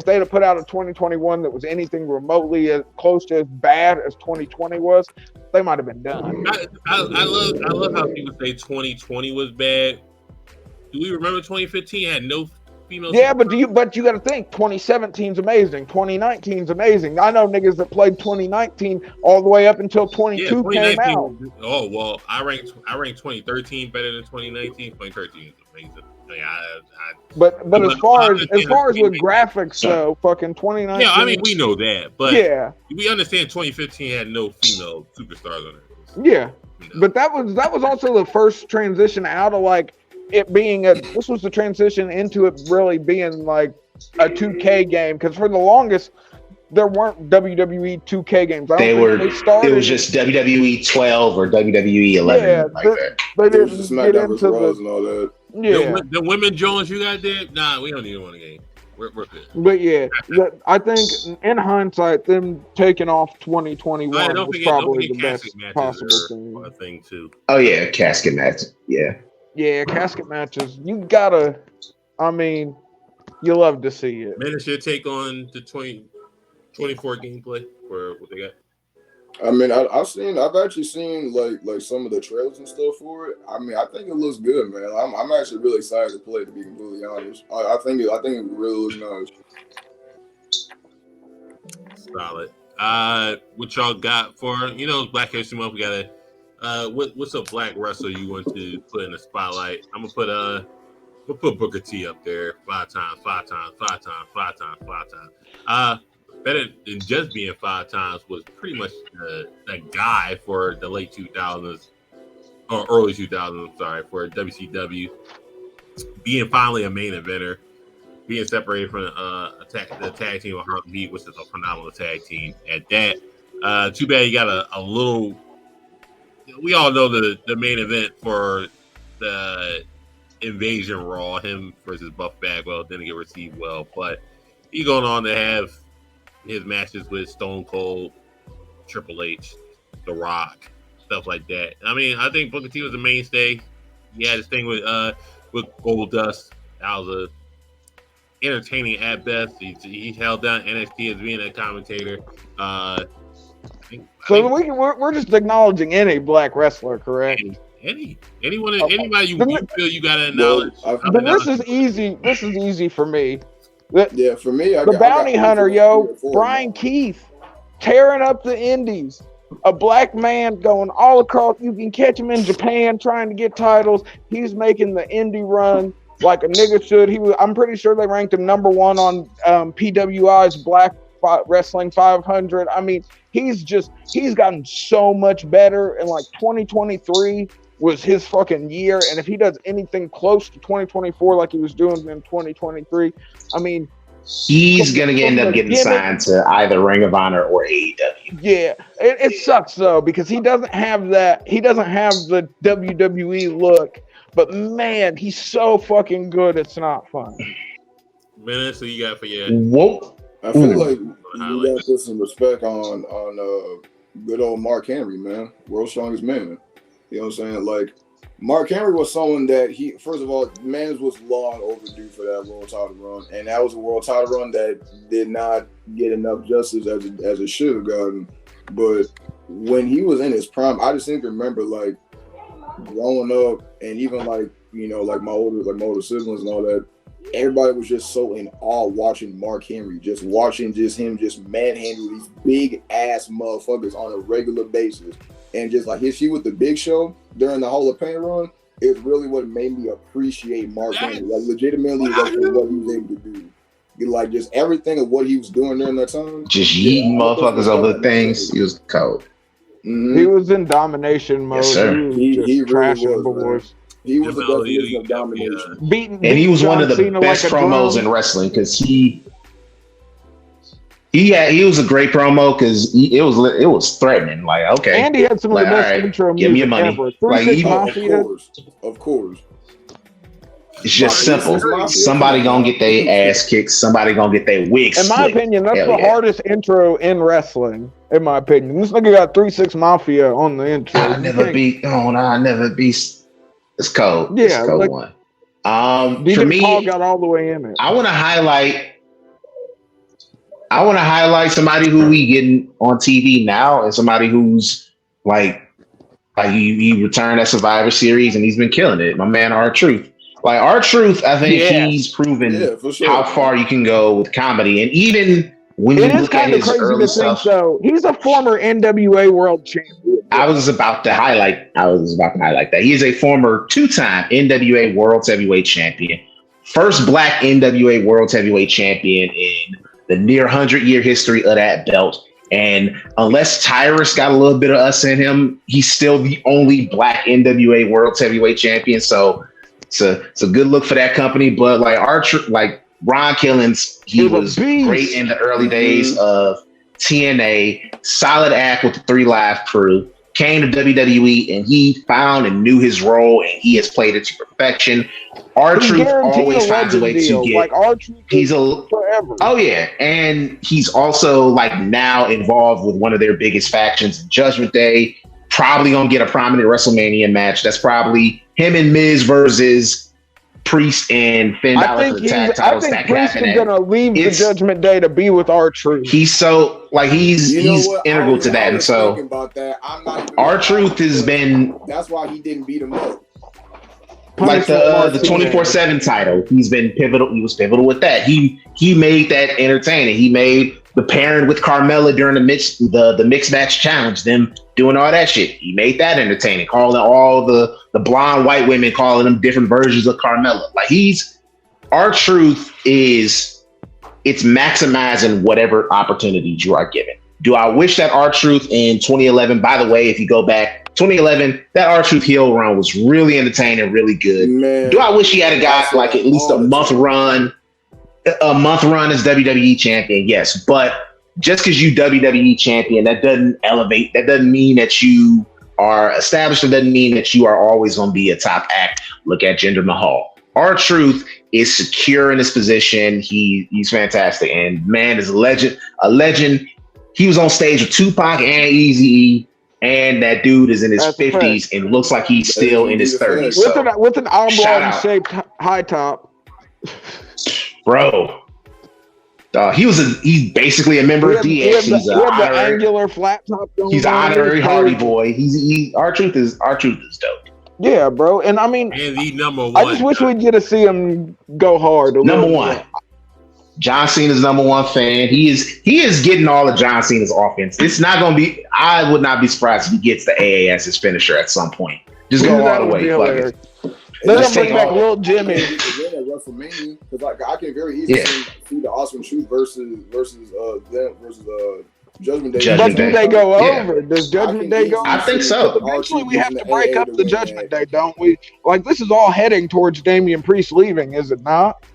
they'd have put out a 2021 that was anything remotely as close to as bad as 2020 was, they might have been done. I love how people say 2020 was bad. Do we remember 2015 had no female? Yeah, but you got to think 2017's amazing. 2019's amazing. I know niggas that played 2019 all the way up until 22 came out. Oh well, I ranked 2013 better than 2019. 2013 is amazing. But as far as with graphics, though, fucking 2019. Yeah, I mean we know that, but we understand 2015 had no female superstars on it. Yeah, but that was also the first transition out of like it being this was the transition into it really being like a 2K game, because for the longest there weren't WWE 2K games. It was just WWE 12 or WWE 11. Yeah, they didn't get into and all that. Yeah, the women Jones you got there. Nah, we don't even want a game. We're good. But yeah, I think in hindsight, them taking off 2021 was probably the best possible thing too. Oh yeah, casket match. Yeah, casket matches. You gotta. I mean, you love to see it. Man, it's your take on the 2024 gameplay for what they got? I mean, I've actually seen like some of the trailers and stuff for it. I mean, I think it looks good, man. I'm actually really excited to play. To be completely honest, I think it really looks nice. Solid. What y'all got for Black History Month? We got what's a black wrestler you want to put in the spotlight? I'm gonna put Booker T up there 5 times. Better than just being 5 times was pretty much the guy for the late 2000s or early 2000s. I'm sorry, for WCW, being finally a main eventer, being separated from the tag team of Harlem Heat, which is a phenomenal tag team at that. Too bad you got a little. We all know the main event for the Invasion Raw, him versus Buff Bagwell, didn't get received well, but he's going on to have his matches with Stone Cold, Triple H, The Rock, stuff like that. I mean, I think Booker T was a mainstay. He had his thing with Goldust. That was entertaining at best. He held down NXT as being a commentator. We're just acknowledging any black wrestler, correct? Anybody you feel you got to acknowledge. But this is easy. This is easy for me. Yeah, for me, the bounty hunter, Brian Keith, tearing up the indies. A black man going all across. You can catch him in Japan trying to get titles. He's making the indie run like a nigga should. I'm pretty sure they ranked him number 1 on PWI's Black Wrestling 500. I mean, he's gotten so much better. And like 2023 was his fucking year. And if he does anything close to 2024 like he was doing in 2023, I mean, he's gonna end up getting signed to either Ring of Honor or AEW. Yeah, it sucks though because he doesn't have that. He doesn't have the WWE look. But man, he's so fucking good. It's not fun. Man, so you got for your. Whoa. I feel like you gotta put some respect on good old Mark Henry, man, world's strongest man. You know what I'm saying? Like, Mark Henry was someone that first of all, man was long overdue for that world title run, and that was a world title run that did not get enough justice as it should have gotten. But when he was in his prime, I just seem to remember like growing up, and even like like my older siblings and all that. Everybody was just so in awe watching Mark Henry, just watching him manhandle these big ass motherfuckers on a regular basis. And just like his feud with the Big Show during the Hall of Pain run is really what made me appreciate Mark Henry. Like legitimately what he was able to do. Like just everything of what he was doing during that time. Just yeeting motherfuckers over things. He was cold. Mm-hmm. He was in domination mode. Yes, sir. He really was. He was the definition of domination. And he was one of the best promos in wrestling because he was a great promo because it was threatening. Like, okay, and he had some of the best intro give me your money. Ever. Of course. It's just simple. Somebody gonna get their ass kicked. Somebody gonna get their wig split. In my opinion, that's the hardest intro in wrestling. In my opinion, this nigga got 3-6 Mafia on the intro. I never be. It's cold. Yeah, it's a cold like, one. For me, Paul got all the way in it. I want to highlight somebody who we getting on TV now, and somebody who's like he returned at Survivor Series and he's been killing it. My man, R-Truth. Like R-Truth, I think he's proven how far you can go with comedy, and even when you look at his early stuff. So he's a former NWA World Champion. I was about to highlight that. He is a former 2-time NWA World Heavyweight Champion, first black NWA World Heavyweight Champion in the near 100-year history of that belt. And unless Tyrus got a little bit of us in him, he's still the only black NWA World Heavyweight Champion. So it's a good look for that company. But like Ron Killings, he was great in the early days of TNA, solid act with the 3 Live crew. Came to WWE and he found and knew his role, and he has played it to perfection. R-Truth always finds a way to get. Like R-Truth, he's forever. Oh yeah, and he's also like now involved with one of their biggest factions, Judgment Day. Probably gonna get a prominent WrestleMania match. That's probably him and Miz versus Priest and Finn Balor for the tag titles. I think Priest is gonna leave the Judgment Day to be with R-Truth. He's so like he's integral to that, and so about that. I'm not even R-Truth has been. That's why he didn't beat him up. Like the 24/7 title, he's been pivotal. He was pivotal with that. He made that entertaining. He made the pairing with Carmella during the mixed match challenge, them doing all that shit. He made that entertaining, calling all the blonde white women, calling them different versions of Carmella. Like R-Truth is, it's maximizing whatever opportunities you are given. Do I wish that R-Truth in 2011, by the way, if you go back, 2011, that R-Truth heel run was really entertaining, really good. Man, do I wish he had a guy like at least a month run as WWE champion? Yes, but just because you WWE champion, that doesn't elevate. That doesn't mean that you are established. It doesn't mean that you are always going to be a top act. Look at Jinder Mahal. R-Truth is secure in his position. He's fantastic, and man is a legend. He was on stage with Tupac and Eazy-E. And that dude is in his 50s and looks like he's still in his 30s. With an oblong-shaped high top. Bro. He's basically a member of DX. He had the angular flat top going. He's an honorary Hardy boy. R-Truth is dope. Yeah, bro. And I mean, and the number one. I just wish we'd get to see him go hard. Number one. John Cena's number one fan. He is getting all of John Cena's offense. It's not going to be. I would not be surprised if he gets the AA as his finisher at some point. Just go all the way. Let him bring back Lil Jimmy. Again at WrestleMania, because I can very easily see the Awesome Truth versus Judgment Day. But do they go over? Does Judgment Day go over? I think so. Eventually, we have to break up the Judgment Day, don't we? Like, this is all heading towards Damian Priest leaving, is it not?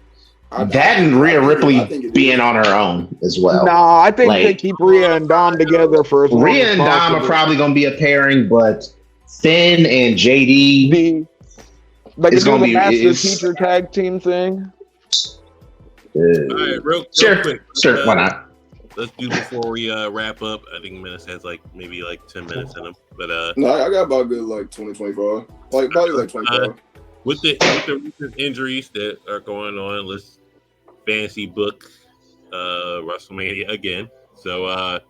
That and Rhea Ripley being on her own as well. No, I think they keep Rhea and Dom together for as long Rhea and Dom are probably going to be a pairing, but Finn and JD is going to be master teacher tag team thing. All right, real quick. Sure, why not? Let's do before we wrap up. I think minutes has maybe 10 minutes in them, but no, I got about good 20, 25, probably 25. With the recent injuries that are going on, let's fantasy book WrestleMania again. So I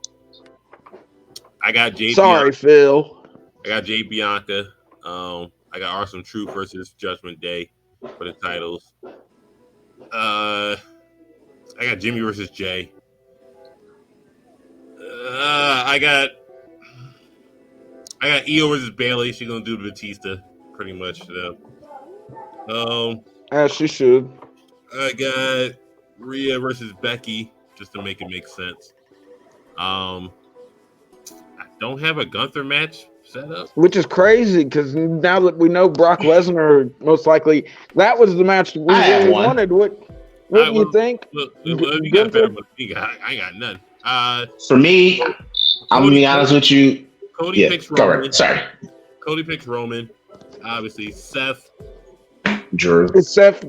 got Jay. Sorry, Bianca. Phil. I got Jay Bianca. I got Awesome Truth versus Judgment Day for the titles. I got Jimmy versus Jay. I got Io versus Bayley. She's gonna do the Batista pretty much. As she should. I got Rhea versus Becky just to make it make sense. I don't have a Gunther match set up, which is crazy because now that we know Brock Lesnar most likely, that was the match we really wanted. What do you think? Look, you got better, but I ain't got none. For me, I'm gonna be honest with you. Cody picks Roman. Sorry. Cody picks Roman. Obviously, Seth. Drew. It's Seth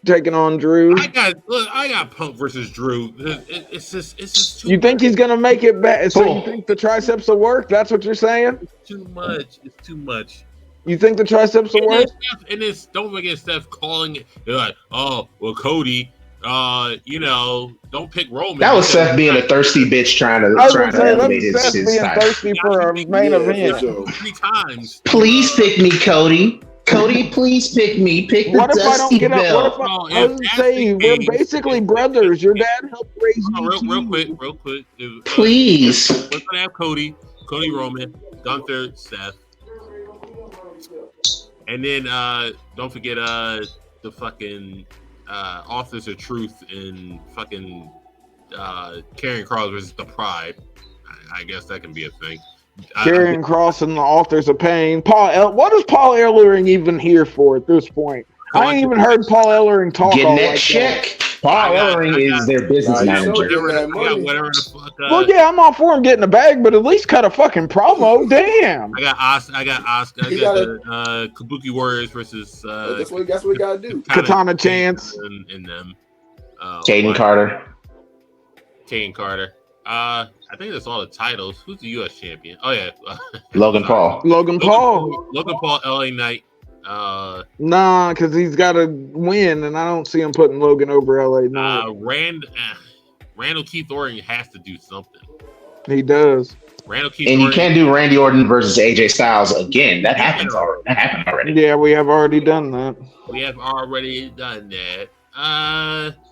taking on Drew. I got Punk versus Drew. It's just too You think much. He's gonna make it back? So you think the triceps will work? That's what you're saying? It's too much. It's too much. You think the triceps will work? And it's don't forget Steph calling it. They're like, oh well, Cody. Don't pick Roman. That was Seth being a thirsty bitch trying to elevate his Seth being title. thirsty for a main event. 3 times. Please pick me, Cody. Cody, please pick me. Pick the what if I don't Dusty get up? Belt. What if I was saying we're basically brothers? Your dad helped raise me. Real quick. Please. We're gonna have Cody Roman, Gunther, Seth, and then don't forget the fucking Authors of Truth and fucking Karrion Kross versus the Pride. I guess that can be a thing. Karrion Kross and the Authors of Pain. What is Paul Ellering even here for at this point? I ain't even heard Paul Ellering talk. Getting that check. Paul Ellering is their business manager. Whatever the fuck. Well, yeah, I'm all for him getting a bag, but at least cut a fucking promo. Damn. I got Oscar. I got the Kabuki Warriors versus. That's what we gotta do. Katana Chance and them. Caden Carter. I think that's all the titles. Who's the U.S. champion? Oh yeah, Logan Paul. Logan Paul, LA Knight. Nah, because he's got to win, and I don't see him putting Logan over LA Knight. Randall Keith Orton has to do something. He does. Randall Keith and Orton, you can't do Randy Orton versus AJ Styles again. That happened already. Yeah, we have already done that.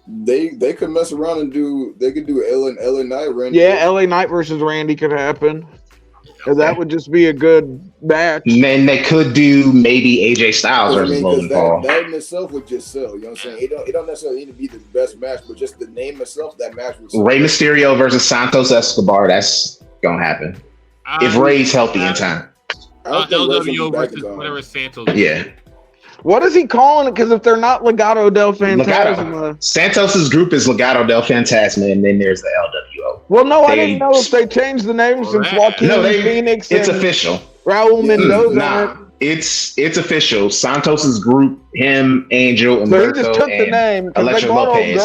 They could mess around and do LA Knight, Randy. Yeah, LA Knight versus Randy could happen. Okay. That would just be a good match. And then they could do maybe AJ Styles versus Logan Paul. That in itself would just sell. You know what I'm saying? It don't necessarily need to be the best match, but just the name itself, that match would sell. Rey Mysterio versus Santos Escobar. That's gonna happen if Rey's healthy in time. LWO versus whatever Santos. Yeah. What is he calling it? Because if they're not Legado del Fantasma, Santos's group is Legado del Fantasma, and then there's the LWO. Well, no, I didn't know if they changed the name since Joaquin Phoenix. It's official. Raul Mendoza. Nah, it's official. Santos's group, him, Angel, and so he just took the name. Electra Lopez.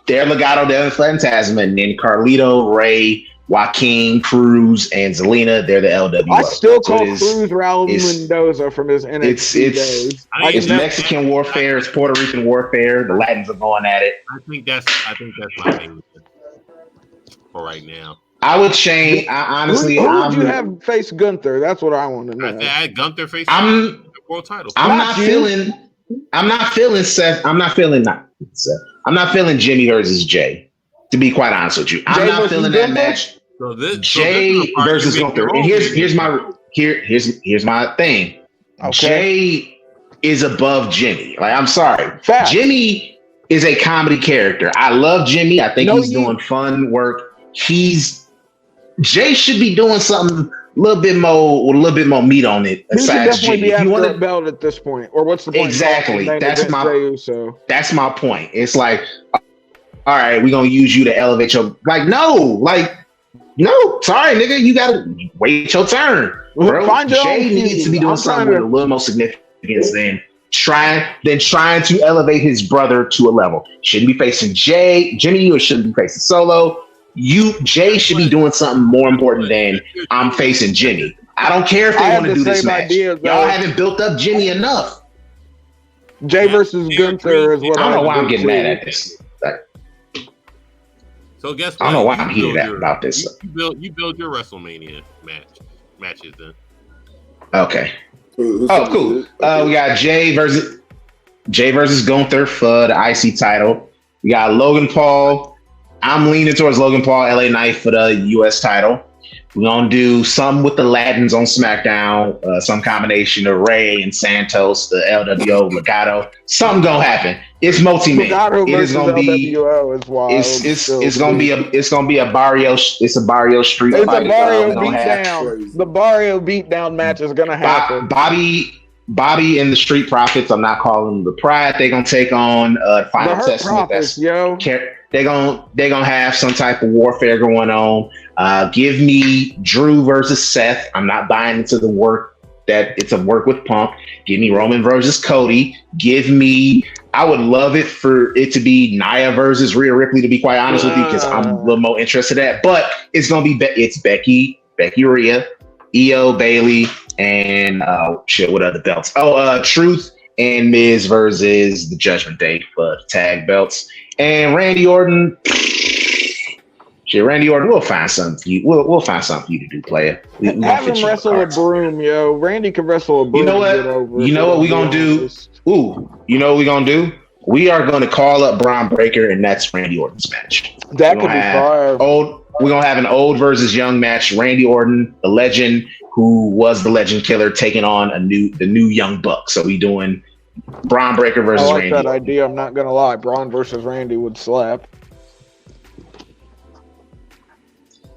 They're Legado del Fantasma, and then Carlito, Ray, Joaquin, Cruz, and Zelina, they're the LWO. I still call Cruz Raul Mendoza from his NXT days. It's Mexican warfare, it's Puerto Rican warfare. The Latins are going at it. I think that's my favorite for right now. I would change. Honestly, who would you have face Gunther? That's what I want to know. I had Gunther face the world title. I'm not feeling Seth. I'm not feeling Jimmy versus Jay. To be quite honest with you, I'm not feeling that match. Jay versus Gunther. And here's my thing. Okay. Jay is above Jimmy. Like, I'm sorry. Fact. Jimmy is a comedy character. I love Jimmy. I think he's doing fun work. Jay should be doing something a little bit more meat on it. He should definitely be after a belt at this point. Or what's the point? Exactly. That's my point. It's like, all right, we're gonna use you to elevate your no, sorry, nigga, you gotta wait your turn, bro. Jay needs to be doing something with a little more significance than trying to elevate his brother to a level. Shouldn't be facing Jimmy, or shouldn't be facing Solo. Jay should be doing something more important than I'm facing Jimmy. I don't care if they want to do this match. Y'all haven't built up Jimmy enough. Jay versus Gunther is what I don't know why I'm getting mad at this. So guess what? I don't know why I'm heated about this. You build your WrestleMania matches then. Okay. Cool. We got Jay versus Gunther for the IC title. We got Logan Paul. I'm leaning towards Logan Paul, LA Knight for the US title. We're gonna do something with the Latins on SmackDown, some combination of Ray and Santos, the LWO, Legado. Something gonna happen. It's multi-man. It is gonna be. It's gonna be a barrio. It's a barrio street fight. It's a barrio beatdown. The barrio beatdown match is gonna happen. Bobby and the Street Profits. I'm not calling them the Pride. They're gonna take on Final Testament. They're gonna have some type of warfare going on. Give me Drew versus Seth. I'm not buying into the work that it's a work with Punk. Give me Roman versus Cody. I would love it for it to be Nia versus Rhea Ripley, to be quite honest with you, because I'm a little more interested in that. But it's gonna be Becky, Rhea, Io, Bailey, and what other belts? Truth and Miz versus the Judgment Day for the tag belts. And Randy Orton. Randy Orton, we'll find something for you. We'll find something for you to do, player. Have him wrestle a broom, yo. Randy can wrestle a broom. You know what we're gonna do? You know what we're gonna do? We are gonna call up Braun Breaker, and that's Randy Orton's match. That could be fire. We're gonna have an old versus young match. Randy Orton, the legend who was the Legend Killer, taking on the new young buck. So we doing Braun Breaker versus Randy. I like that idea. I'm not gonna lie. Braun versus Randy would slap.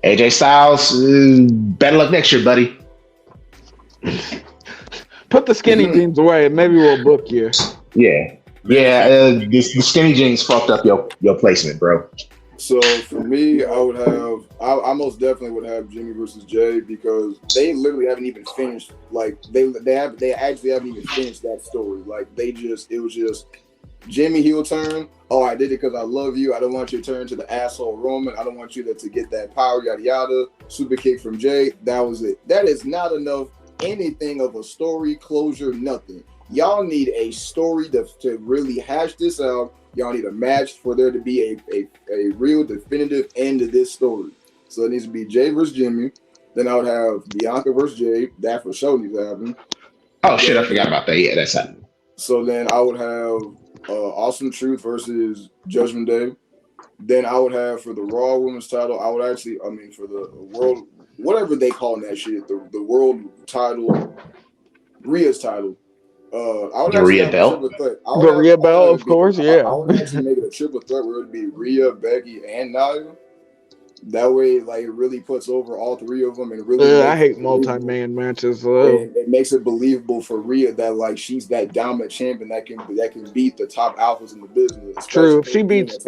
AJ Styles, better luck next year, buddy. Put the skinny jeans away, and maybe we'll book you. Yeah. The skinny jeans fucked up your placement, bro. So for me, I most definitely would have Jimmy versus Jay, because they literally haven't even finished. Like they actually haven't even finished that story. Like it was just Jimmy heel turn. Oh, I did it because I love you. I don't want you to turn to the asshole Roman. I don't want you to get that power, yada yada. Super kick from Jay. That was it. That is not enough anything of a story, closure, nothing. Y'all need a story to really hash this out. Y'all need a match for there to be a real definitive end to this story. So it needs to be Jay versus Jimmy. Then I would have Bianca versus Jay. That for sure needs to happen. Oh shit, I forgot about that. Yeah, that's happening. So then I would have Awesome Truth versus Judgment Day. Then I would have for the Raw Women's title, I would actually, for the world, whatever they call that shit, the world title, Rhea's title. I would the Rhea belt. The Rhea belt, of course, yeah. I would actually make it a triple threat where it would be Rhea, Becky, and Nia. That way, like, it really puts over all three of them, and really. I hate multi-man matches. And it makes it believable for Rhea that like she's that dominant champion that can beat the top alphas in the business. True. If she beats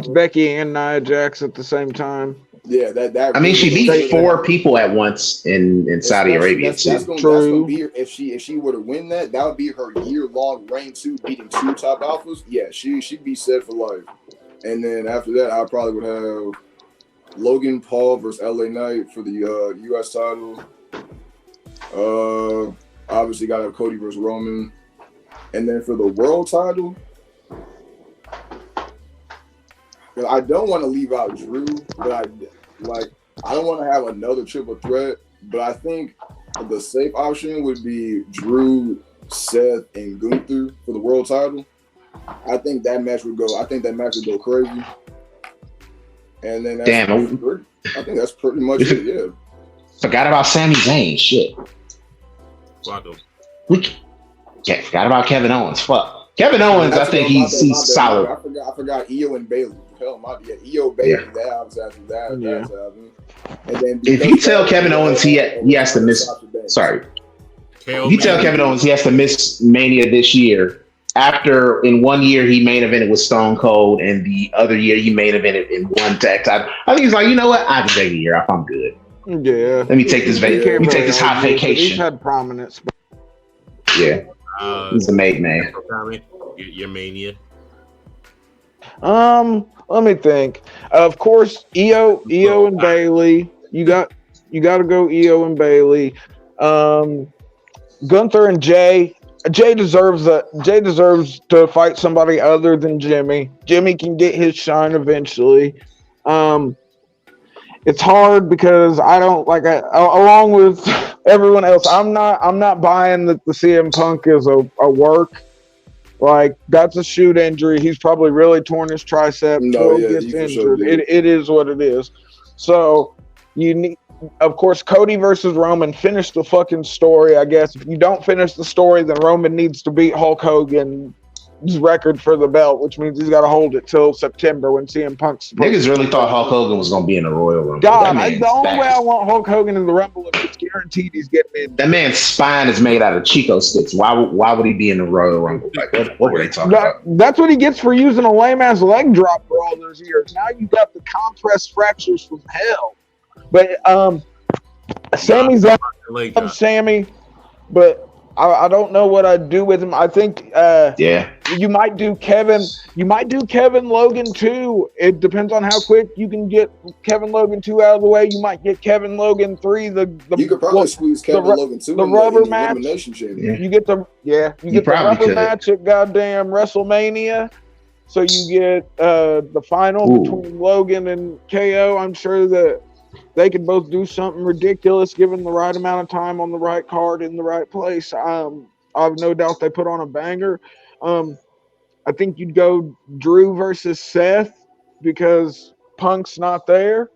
Becky and Nia Jax at the same time. Yeah, that. I mean, she beat 4 people at once in Saudi Arabia. That's gonna be her, if she were to win that would be her year-long reign too, beating 2 top alphas. Yeah, she'd be set for life. And then after that, I probably would have Logan Paul versus LA Knight for the U.S. title. Obviously got to have Cody versus Roman. And then for the world title, I don't want to leave out Drew, but I don't want to have another triple threat. But I think the safe option would be Drew, Seth, and Gunther for the world title. I think that match would go crazy. And then I think that's pretty much it. Yeah. Forgot about Sami Zayn. Shit. Forgot about Kevin Owens. Fuck. Kevin Owens, I think he's solid. I forgot Io and Bayley. Hell, Io, Bayley. Yeah. That's happening. And then if you tell Kevin Owens he has to miss. Sorry. If you tell Kevin Owens he has to miss Mania this year, after in 1 year he main evented with Stone Cold, and the other year he main evented in one tag title, I think he's like, you know what? I can take a year off. I'm good. Yeah. Let me take this Let me take this hot vacation. He's had prominence. Yeah. He's a made man. Your Mania. Let me think. Of course, Io and Bayley. You got to go Io and Bayley. Gunther and Jay. Jay deserves to fight somebody other than Jimmy. Jimmy can get his shine eventually. It's hard because I don't along with everyone else. I'm not buying that the CM Punk is a work. Like, that's a shoot injury. He's probably really torn his tricep. Gets injured. Sure, it is what it is. So you need. Of course, Cody versus Roman. Finish the fucking story, I guess. If you don't finish the story, then Roman needs to beat Hulk Hogan's record for the belt, which means he's got to hold it till September when CM Punk's. Niggas really thought Hulk Hogan was going to be in the Royal Rumble. God, the only way I want Hulk Hogan in the Rumble is it's guaranteed he's getting in. That man's spine is made out of Chico sticks. Why would he be in the Royal Rumble? Like, what were they talking about? That's what he gets for using a lame-ass leg drop for all those years. Now you got the compressed fractures from hell. But Sammy's up. Sammy, but I don't know what I'd do with him. I think you might do Kevin. You might do Kevin Logan too. It depends on how quick you can get Kevin Logan 2 out of the way. You might get Kevin Logan 3. You could probably squeeze Kevin Logan 2 the rubber match. Yeah. You get the rubber match at goddamn WrestleMania. So you get the final between Logan and KO. I'm sure that they could both do something ridiculous given the right amount of time on the right card in the right place. I have no doubt they put on a banger. I think you'd go Drew versus Seth because Punk's not there.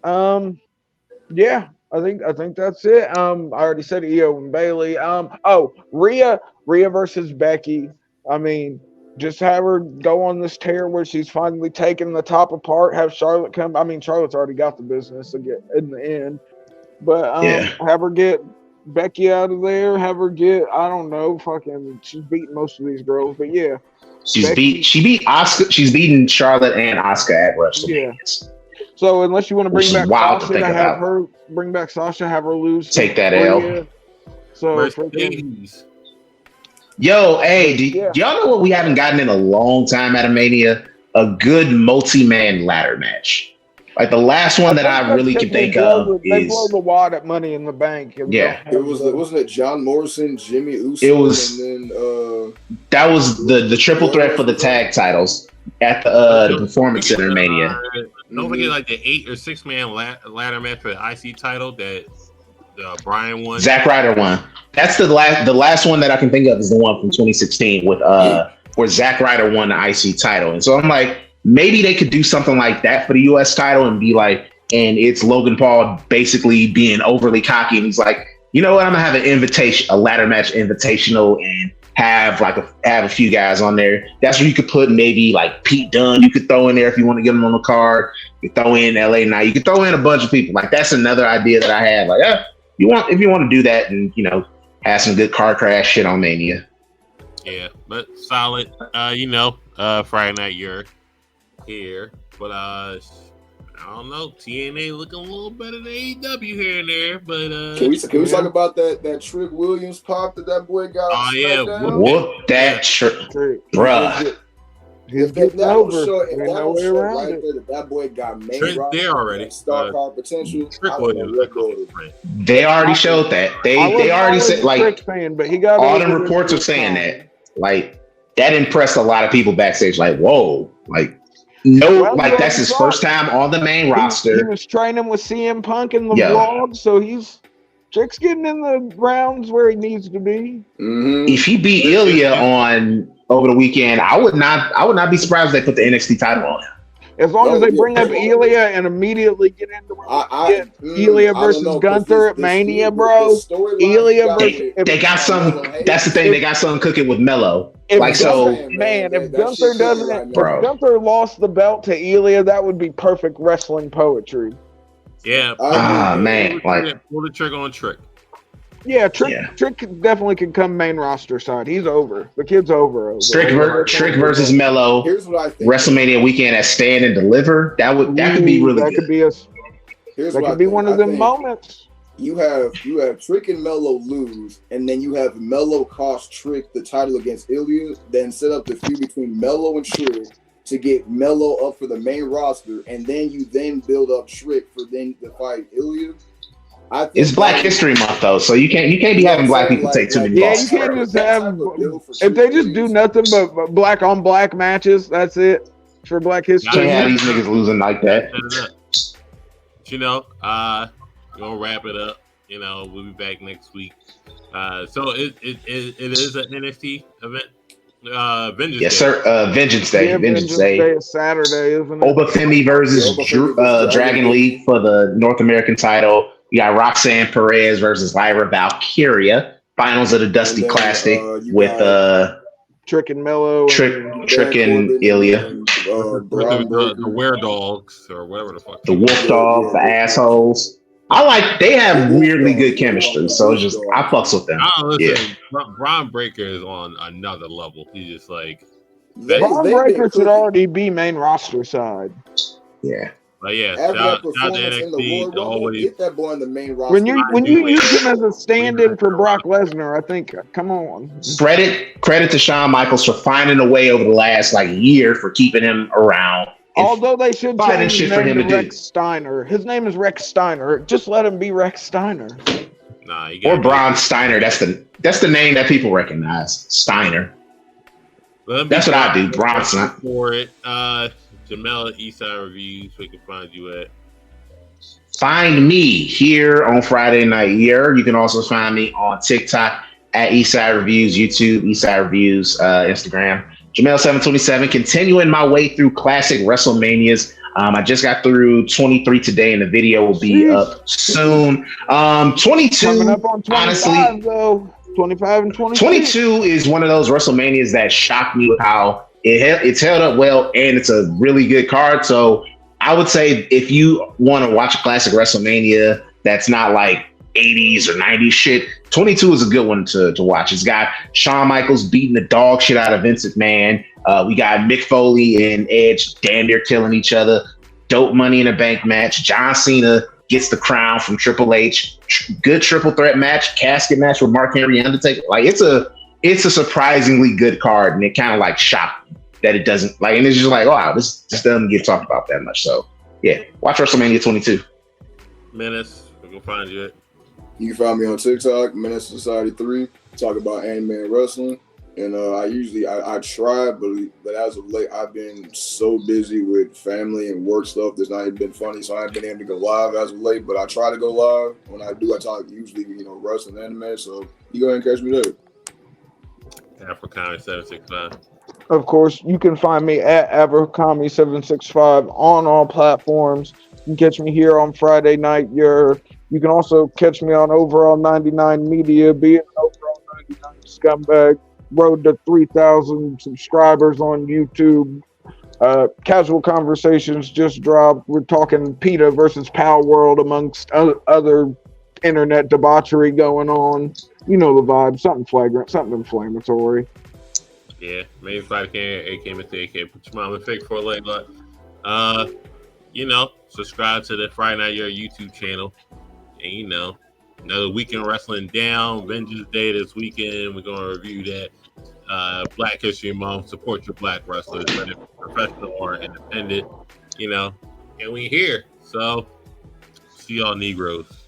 Yeah, I think that's it. I already said Io and Bayley. Rhea versus Becky. I mean, just have her go on this tear where she's finally taking the top apart. Have Charlotte come. I mean, Charlotte's already got the business to get in the end, but have her get Becky out of there. Have her get, I don't know, she's beating most of these girls, but yeah, she beat Asuka. She's beaten Charlotte and Asuka at WrestleMania. Yeah. So unless you want to bring back Sasha, have her lose. Take that L. So yo, hey, do y'all know what we haven't gotten in a long time at a Mania? A good multi-man ladder match. Like the last one that I really can think of they blow is the wad at Money in the Bank. Yeah. It was wasn't it John Morrison, Jimmy Uso, It was- and then that was the triple threat for the tag titles at the Performance Center Mania. Don't forget like the 8 or 6 man ladder match for the IC title that Brian won. Zack Ryder won. That's the last one that I can think of is the one from 2016 with where Zack Ryder won the IC title. And so I'm like, maybe they could do something like that for the US title and be like, and it's Logan Paul basically being overly cocky and he's like, you know what, I'm gonna have a ladder match invitational and have a few guys on there. That's where you could put maybe like Pete Dunne, you could throw in there if you want to get him on the card. You could throw in LA Knight, you could throw in a bunch of people. Like that's another idea that I had. Like, if you want to do that and have some good car crash shit on Mania. Yeah, but solid. Friday Night Yerrr here, but I don't know. TNA looking a little better than AEW here and there, but can we talk about that Trick Williams pop that boy got? Oh yeah, whoop that Trick, bruh. He's getting over. That boy got main Trick roster there already. Star power potential. Trick Williams. They already showed that. They already said like fan, but he got all the reports are saying that. Like that impressed a lot of people backstage. Like, whoa, like. No, like that's his first time on the main roster. He was training with CM Punk in the vlog, so Trick's getting in the rounds where he needs to be. Mm-hmm. If he beat Ilya over the weekend, I would not be surprised if they put the NXT title on him. As long as they bring up Ilya and immediately get into Ilya versus Gunther at Mania, bro. Ilya versus they got some. That's the thing. They got something cooking with Mello. If Gunther lost the belt to Ilya, that would be perfect wrestling poetry. Yeah. Man, pull the trigger on Trick. Yeah, Trick definitely can come main roster side. He's over. The kid's over. Trick versus Mello. Here's what I think. WrestleMania weekend at Stand and Deliver. That could be really good. That could be one of them moments. You have Trick and Mello lose, and then you have Mello cost Trick the title against Ilya, then set up the feud between Mello and Trick to get Mello up for the main roster, and then you build up Trick for then to fight Ilya. It's Black History Month though, so you can't be having black people take too many losses. You can't just have if they just do nothing but black on black matches. That's it for Black History. Can't have these niggas losing like that. Gonna wrap it up. We'll be back next week. So it is an NXT event. Vengeance yes, Day. sir. Vengeance Day. Yeah, Vengeance Day is Saturday, isn't it? Obafemi versus Dragon Lee for the North American title. You got Roxanne Perez versus Lyra Valkyria. Finals of the Dusty Classic with Trick and Mello. Trick and Ilya. The Weredogs or whatever the fuck. The Wolf Dogs, the assholes. They have weirdly good chemistry, so it's just I fucks with them. Listen, Braun Breaker is on another level. He's just like Braun Breaker should already be main roster side. Yeah. But yeah, after shout that out to performance in the NXT. Royal Rumble, get that boy in the main roster. When you use him as a stand-in for Brock Lesnar, I think, come on. Credit to Shawn Michaels for finding a way over the last year for keeping him around. Although they should change his name to Rex Steiner. His name is Rex Steiner. Just let him be Rex Steiner. Nah, or Braun Steiner. That's the name that people recognize. Steiner. That's what I do. Braun Steiner. For it. Jamel at Eastside Reviews. We can find you at. Find me here on Friday Night Yerrr. You can also find me on TikTok at Eastside Reviews, YouTube, Eastside Reviews, Instagram. Jamel727, continuing my way through classic WrestleManias. I just got through 23 today, and the video will be up soon. 22, coming up on 25, honestly, though. 25 and 22. 22 is one of those WrestleManias that shocked me with how it's held up well, and it's a really good card. So I would say if you want to watch a classic WrestleMania that's not like 80s or 90s shit, 22 is a good one to watch. It's got Shawn Michaels beating the dog shit out of Vince McMahon. We got Mick Foley and Edge damn near killing each other. Dope Money in a Bank match. John Cena gets the crown from Triple H. Good triple threat match, casket match with Mark Henry and Undertaker. It's a surprisingly good card, and it kind of shocked me that it doesn't and it's just wow, this doesn't get talked about that much. So Yeah, watch WrestleMania 22. Menace, we can find you at. You can find me on TikTok, Menace Society 3. Talk about anime and wrestling. And I try, but as of late, I've been so busy with family and work stuff that's not even been funny. So I haven't been able to go live as of late. But I try to go live. When I do, I talk usually wrestling and anime. So you go ahead and catch me there. Africomedy765. Of course, you can find me at Abercrombie765 on all platforms. You can catch me here on Friday night. You can also catch me on Overall 99 Media, be it Overall 99 Scumbag. Road to 3,000 subscribers on YouTube. Casual Conversations just dropped. We're talking PETA versus Power World amongst other internet debauchery going on. You know the vibe. Something flagrant, something inflammatory. Yeah, maybe if I can, AK Mr. AK, put your mom in fake for a leg. But, subscribe to the Friday Night Your YouTube channel. And, another weekend wrestling down. Vengeance Day this weekend. We're going to review that. Black History Month. Support your black wrestlers, whether professional or independent. And we here. So, see y'all Negroes.